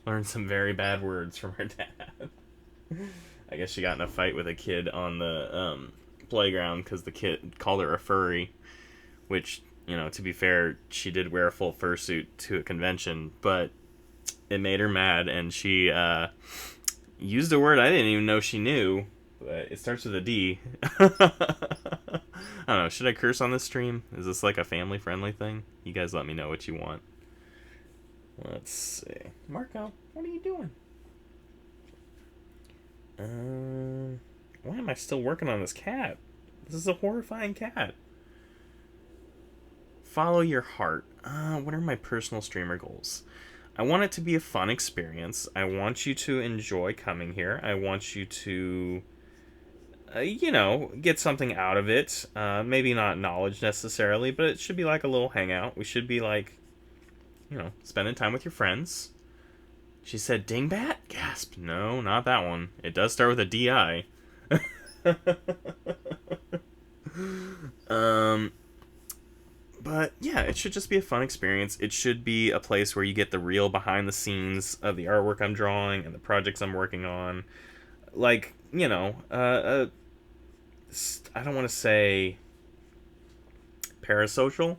learned some very bad words from her dad. I guess she got in a fight with a kid on the playground because the kid called her a furry, which, to be fair, she did wear a full fursuit to a convention, but it made her mad, and she used a word I didn't even know she knew, but it starts with a D. I don't know, should I curse on this stream? Is this like a family-friendly thing? You guys let me know what you want. Let's see. Marco, what are you doing? Why am I still working on this cat? This is a horrifying cat. Follow your heart. What are my personal streamer goals? I want it to be a fun experience. I want you to enjoy coming here. I want you to, get something out of it. Maybe not knowledge necessarily, but it should be like a little hangout. We should be like, spending time with your friends. She said dingbat? Gasp. No, not that one. It does start with a D-I. But yeah, it should just be a fun experience. It should be a place where you get the real behind the scenes of the artwork I'm drawing and the projects I'm working on. Like, I don't want to say parasocial,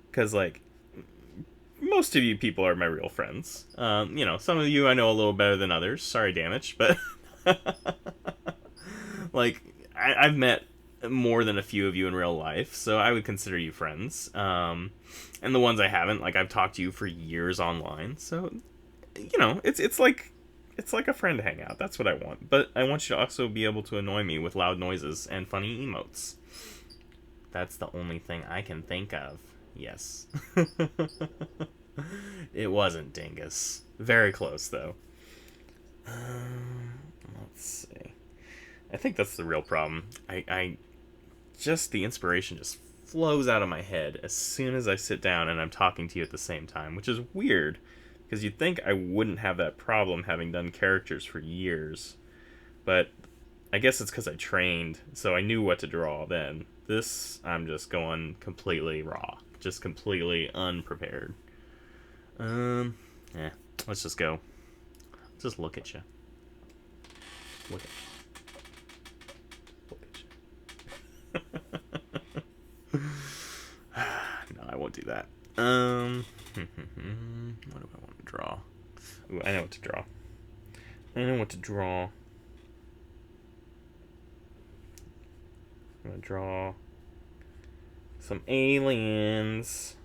because like most of you people are my real friends. Some of you I know a little better than others. Sorry, Damage, but like I've met more than a few of you in real life, so I would consider you friends. And the ones I haven't, like I've talked to you for years online, so it's like a friend hangout. That's what I want. But I want you to also be able to annoy me with loud noises and funny emotes. That's the only thing I can think of. Yes. It wasn't Dingus. Very close, though. Let's see. I think that's the real problem. I just, the inspiration just flows out of my head as soon as I sit down and I'm talking to you at the same time, which is weird, because you'd think I wouldn't have that problem having done characters for years. But I guess it's because I trained, so I knew what to draw then. This, I'm just going completely raw. Just completely unprepared. Let's just go. Just look at you. Look at you. No, I won't do that. What do I want to draw? Ooh, I know what to draw. I'm gonna draw some aliens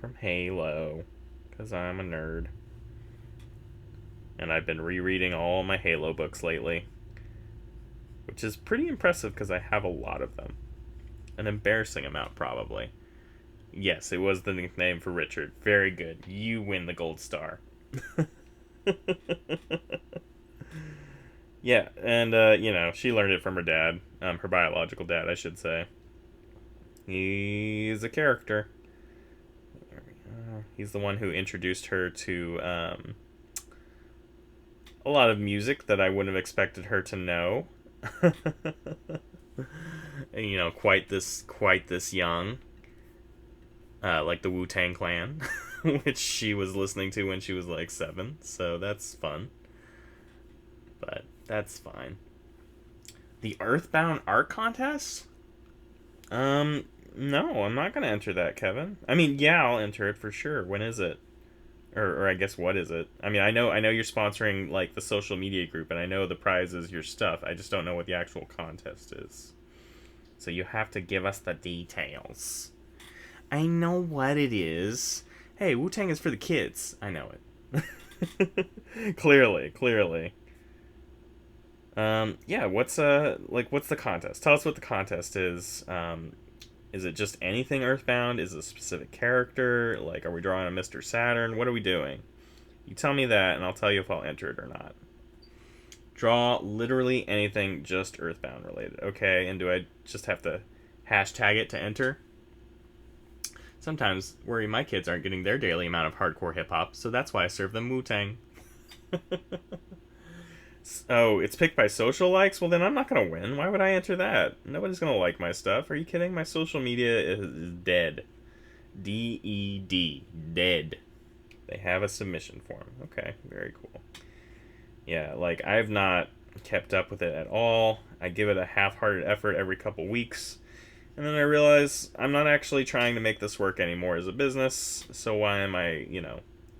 from Halo, because I'm a nerd. And I've been rereading all my Halo books lately, which is pretty impressive because I have a lot of them. An embarrassing amount, probably. Yes, it was the nickname for Richard. Very good. You win the gold star. Yeah, and she learned it from her dad, her biological dad, I should say. He's a character. He's the one who introduced her to a lot of music that I wouldn't have expected her to know. And, quite this young, like the Wu-Tang Clan, which she was listening to when she was like 7. So that's fun, but that's fine. The Earthbound art contest? No, I'm not gonna enter that, Kevin. I mean, yeah, I'll enter it for sure. When is it? Or I guess, what is it? I mean, I know you're sponsoring like the social media group, and I know the prize is your stuff. I just don't know what the actual contest is. So you have to give us the details. I know what it is. Hey, Wu-Tang is for the kids. I know it. Clearly. Yeah, what's the contest? Tell us what the contest is. Is it just anything Earthbound? Is it a specific character? Like, are we drawing a Mr. Saturn? What are we doing? You tell me that, and I'll tell you if I'll enter it or not. Draw literally anything just Earthbound related. Okay, and do I just have to hashtag it to enter? Sometimes worry my kids aren't getting their daily amount of hardcore hip-hop, so that's why I serve them Wu-Tang. Oh, it's picked by social likes? Well, then I'm not going to win. Why would I enter that? Nobody's going to like my stuff. Are you kidding? My social media is dead. D-E-D. Dead. They have a submission form. Okay, very cool. Yeah, like, I've not kept up with it at all. I give it a half-hearted effort every couple weeks. And then I realize I'm not actually trying to make this work anymore as a business, so why am I,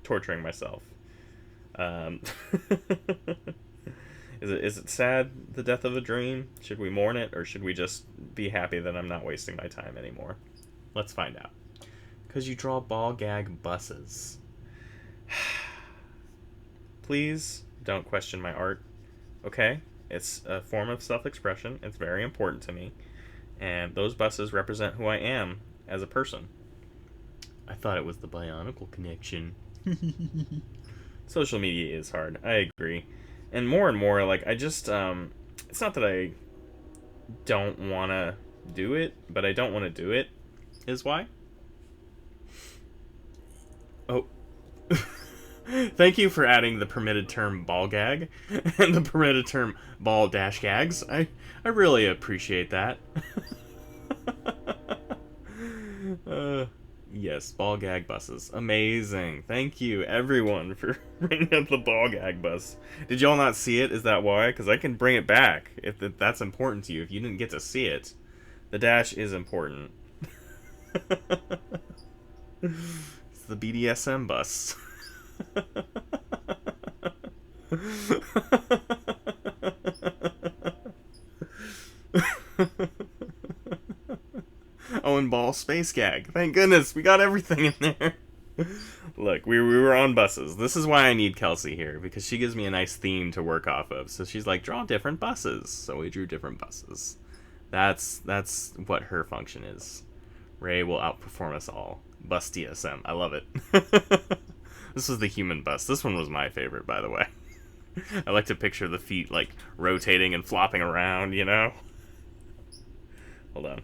torturing myself? Is it sad, the death of a dream? Should we mourn it, or should we just be happy that I'm not wasting my time anymore? Let's find out. Because you draw ball gag buses. Please don't question my art, okay? It's a form of self-expression. It's very important to me. And those buses represent who I am as a person. I thought it was the Bionicle connection. Social media is hard. I agree. And more, like, I just, it's not that I don't want to do it, but I don't want to do it, is why. Oh. Thank you for adding the permitted term ball gag and the permitted term ball dash gags. I really appreciate that. Yes, ball gag buses. Amazing. Thank you, everyone, for bringing up the ball gag bus. Did y'all not see it? Is that why? Because I can bring it back if that's important to you. If you didn't get to see it, the dash is important. It's the BDSM bus. Oh, and ball space gag. Thank goodness, we got everything in there. Look, we were on buses. This is why I need Kelsey here, because she gives me a nice theme to work off of. So she's like, draw different buses. So we drew different buses. That's what her function is. Ray will outperform us all. Bus DSM. I love it. This was the human bus. This one was my favorite, by the way. I like to picture the feet, like, rotating and flopping around, Hold on.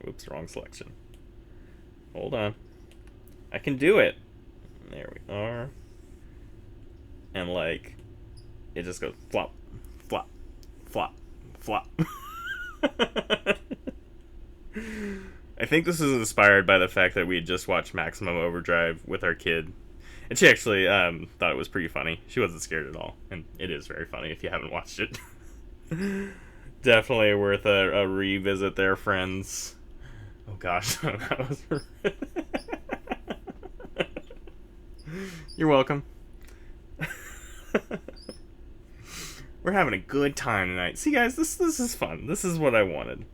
Oops, wrong selection. Hold on. I can do it. There we are. And, like, it just goes flop, flop, flop, flop. I think this is inspired by the fact that we had just watched Maximum Overdrive with our kid. And she actually thought it was pretty funny. She wasn't scared at all. And it is very funny if you haven't watched it. Definitely worth a revisit there, friends. Oh gosh. That was... You're welcome. We're having a good time tonight. See, guys, this is fun. This is what I wanted.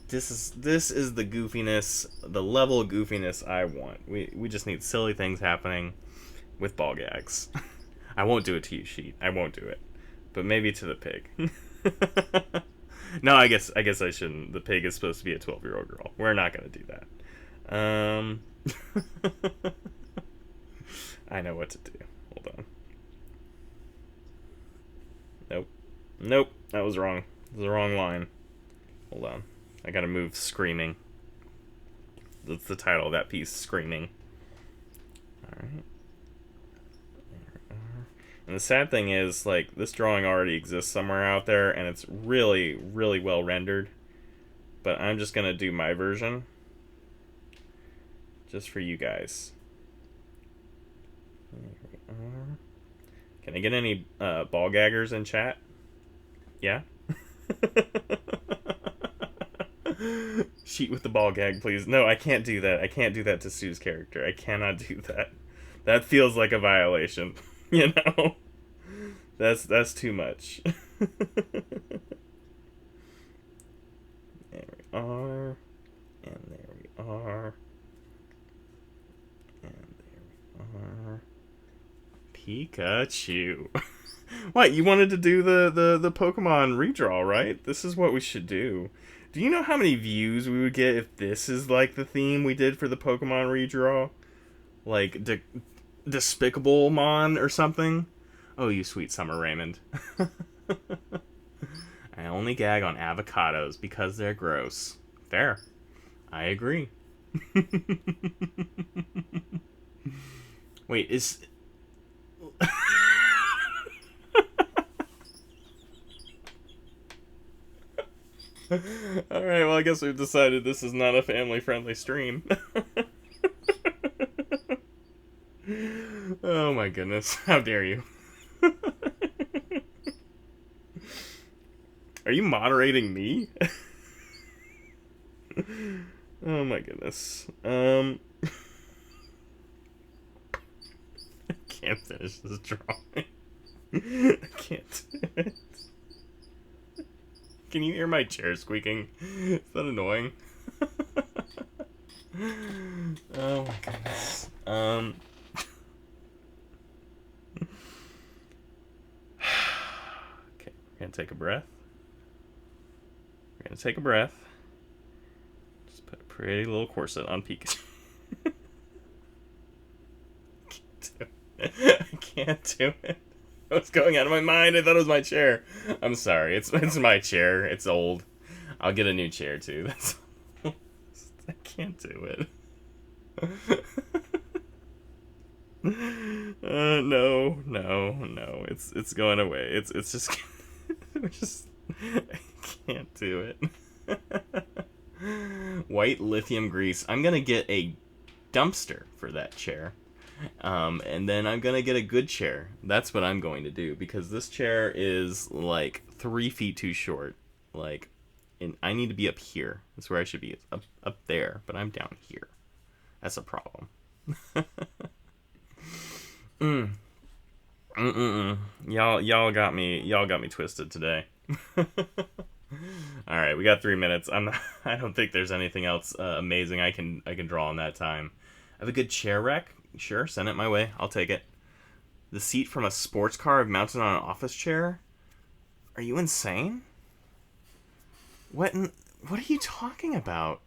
This is the goofiness, the level of goofiness I want. We just need silly things happening with ball gags. I won't do it to you, Sheet. I won't do it. But maybe to the pig. No, I guess I shouldn't. The pig is supposed to be a 12-year-old girl. We're not going to do that. I know what to do. Hold on. Nope, that was wrong. That was the wrong line. Hold on. I gotta move Screaming. That's the title of that piece, Screaming. Alright. And the sad thing is, like, this drawing already exists somewhere out there, and it's really, really well rendered. But I'm just gonna do my version. Just for you guys. There we are. Can I get any ball gaggers in chat? Yeah? Cheat with the ball gag, please. No, I can't do that. I can't do that to Sue's character. I cannot do that. That feels like a violation. You know? That's too much. There we are. And there we are. And there we are. Pikachu. What, you wanted to do the Pokemon redraw, right? This is what we should do. Do you know how many views we would get if this is like the theme we did for the Pokemon redraw? Like Despicable Mon or something? Oh, you sweet summer Raymond. I only gag on avocados because they're gross. Fair. I agree. Wait, is... Alright, well, I guess we've decided this is not a family-friendly stream. Oh my goodness, how dare you. Are you moderating me? Oh my goodness. I can't finish this drawing. I can't do it. Can you hear my chair squeaking? Is that annoying? Oh my goodness. Okay, we're gonna take a breath. We're gonna take a breath. Just put a pretty little corset on Pikachu. I can't do it. What's going out of my mind? I thought it was my chair. I'm sorry. It's my chair. It's old. I'll get a new chair too. That's I can't do it. No. It's going away. It's just I can't do it. White lithium grease. I'm gonna get a dumpster for that chair. And then I'm gonna get a good chair. That's what I'm going to do, because this chair is like 3 feet too short. Like, and I need to be up here. That's where I should be. It's up there, but I'm down here. That's a problem. Y'all got me twisted today. All right, we got 3 minutes. I don't think there's anything else amazing I can draw in that time. I have a good chair wreck. Sure, send it my way. I'll take it. The seat from a sports car I've mounted on an office chair? Are you insane? What are you talking about?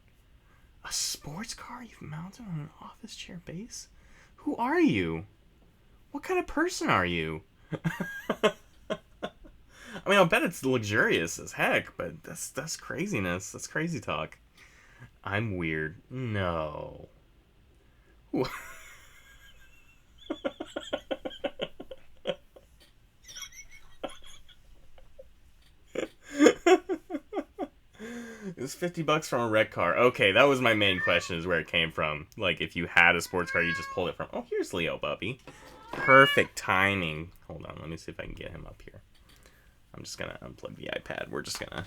A sports car you've mounted on an office chair base? Who are you? What kind of person are you? I mean, I'll bet it's luxurious as heck, but that's craziness. That's crazy talk. I'm weird. No. It was $50 from a wreck car. Okay, that was my main question, is where it came from. Like, if you had a sports car, you just pulled it from... Oh, here's Leo Bubby. Perfect timing. Hold on, let me see if I can get him up here. I'm just gonna unplug the iPad. We're just gonna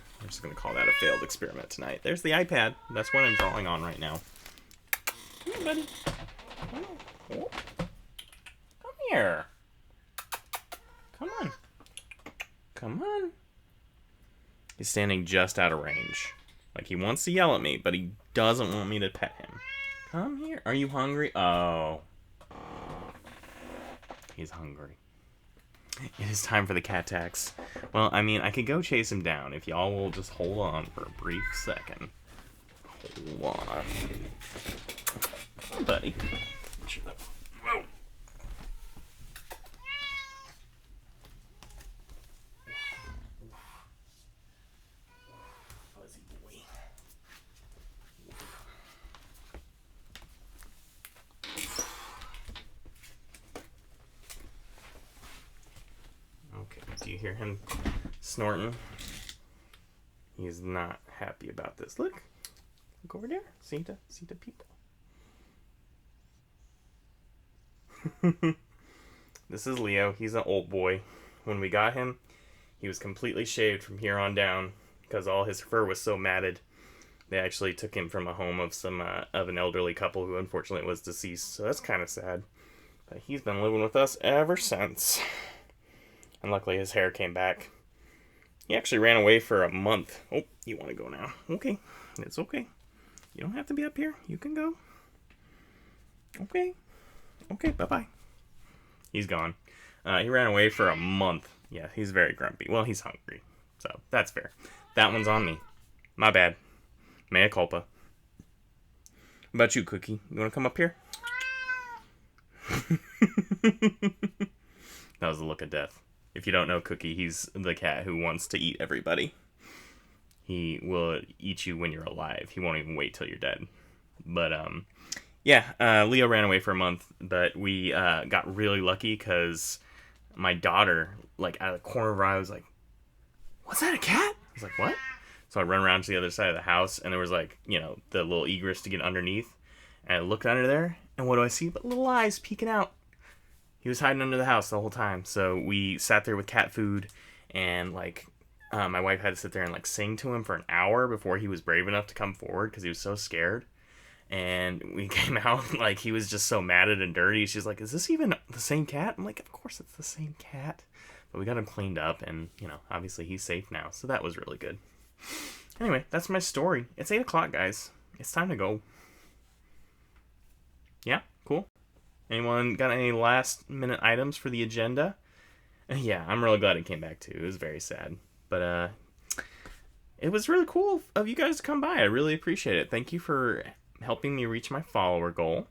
call that a failed experiment tonight. There's the iPad. That's what I'm drawing on right now. Come here, buddy. Come here. Come on. Come on. He's standing just out of range. Like, he wants to yell at me, but he doesn't want me to pet him. Come here. Are you hungry? Oh. He's hungry. It is time for the cat tax. Well, I mean, I could go chase him down if y'all will just hold on for a brief second. Hold on. Come on, buddy. Whoa. hear him snorting. He's not happy about this. Look over there. See the people. This is Leo. He's an old boy. When we got him, he was completely shaved from here on down because all his fur was so matted. They actually took him from a home of an elderly couple who unfortunately was deceased. So that's kind of sad. But he's been living with us ever since. And luckily his hair came back. He actually ran away for a month. Oh, you want to go now? Okay, it's okay. You don't have to be up here. You can go. Okay. Okay, bye-bye. He's gone. He ran away for a month. Yeah, he's very grumpy. Well, he's hungry. So, that's fair. That one's on me. My bad. Mea culpa. What about you, Cookie? You want to come up here? That was the look of death. If you don't know Cookie, he's the cat who wants to eat everybody. He will eat you when you're alive. He won't even wait till you're dead. But, yeah, Leo ran away for a month, but we got really lucky because my daughter, like, out of the corner of her eye was like, "Was that a cat?" I was like, "What?" So I run around to the other side of the house, and there was, like, you know, the little egress to get underneath. And I looked under there, and what do I see but little eyes peeking out. He was hiding under the house the whole time. So we sat there with cat food, and, like, my wife had to sit there and, like, sing to him for an hour before he was brave enough to come forward because he was so scared. And we came out, like, he was just so matted and dirty. She's like, "Is this even the same cat?" I'm like, "Of course it's the same cat." But we got him cleaned up, and, you know, obviously he's safe now. So that was really good. Anyway, that's my story. It's 8 o'clock, guys. It's time to go. Yeah? Cool? Anyone got any last-minute items for the agenda? Yeah, I'm really glad it came back, too. It was very sad. But, it was really cool of you guys to come by. I really appreciate it. Thank you for helping me reach my follower goal.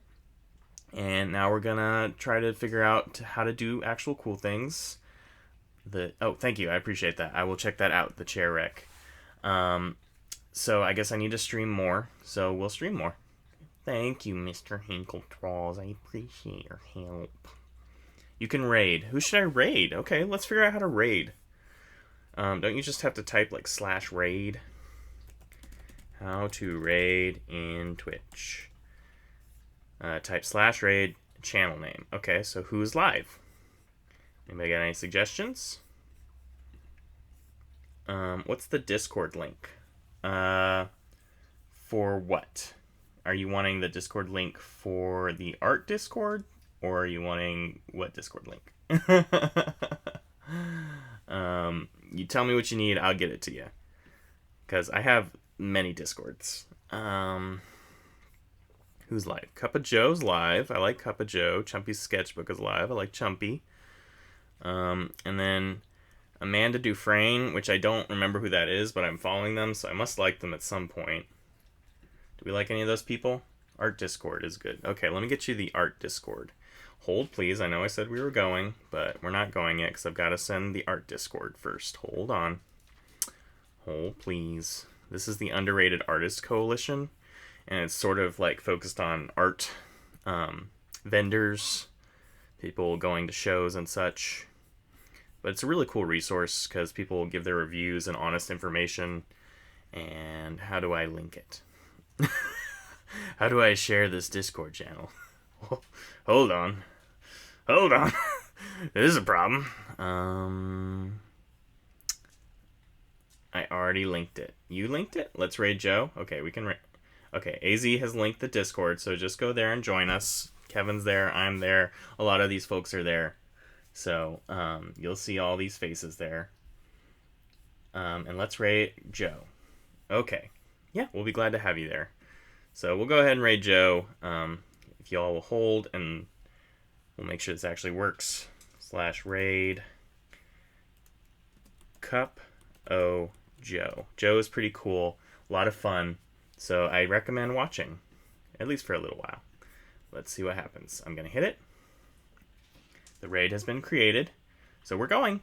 And now we're gonna try to figure out how to do actual cool things. Oh, thank you. I appreciate that. I will check that out, the chair wreck. So I guess I need to stream more. So we'll stream more. Thank you, Mr. Hinkletrolls. I appreciate your help. You can raid. Who should I raid? Okay, let's figure out how to raid. Don't you just have to type like /raid? How to raid in Twitch. Type /raid channel name. Okay, so who's live? Anybody got any suggestions? What's the Discord link? For what? Are you wanting the Discord link for the art Discord? Or are you wanting what Discord link? You tell me what you need, I'll get it to you. Because I have many Discords. Who's live? Cup of Joe's live. I like Cup of Joe. Chumpy's Sketchbook is live. I like Chumpy. And then Amanda Dufresne, which I don't remember who that is, but I'm following them, so I must like them at some point. Do we like any of those people? Art Discord is good. Okay, let me get you the Art Discord. Hold, please. I know I said we were going, but we're not going yet because I've got to send the Art Discord first. Hold on. Hold, please. This is the Underrated Artist Coalition, and it's sort of like focused on art vendors, people going to shows and such. But it's a really cool resource because people give their reviews and honest information. And how do I link it? How do I share this Discord channel? Hold on. Hold on. This is a problem. I already linked it. You linked it? Let's raid Joe. Okay, we can Okay, AZ has linked the Discord, so just go there and join us. Kevin's there. I'm there. A lot of these folks are there. So, you'll see all these faces there. And let's raid Joe. Okay. Yeah, we'll be glad to have you there. So, we'll go ahead and raid Joe. If y'all will hold, and we'll make sure this actually works. /raid Cup O Joe. Joe is pretty cool. A lot of fun. So, I recommend watching. At least for a little while. Let's see what happens. I'm going to hit it. The raid has been created. So we're going.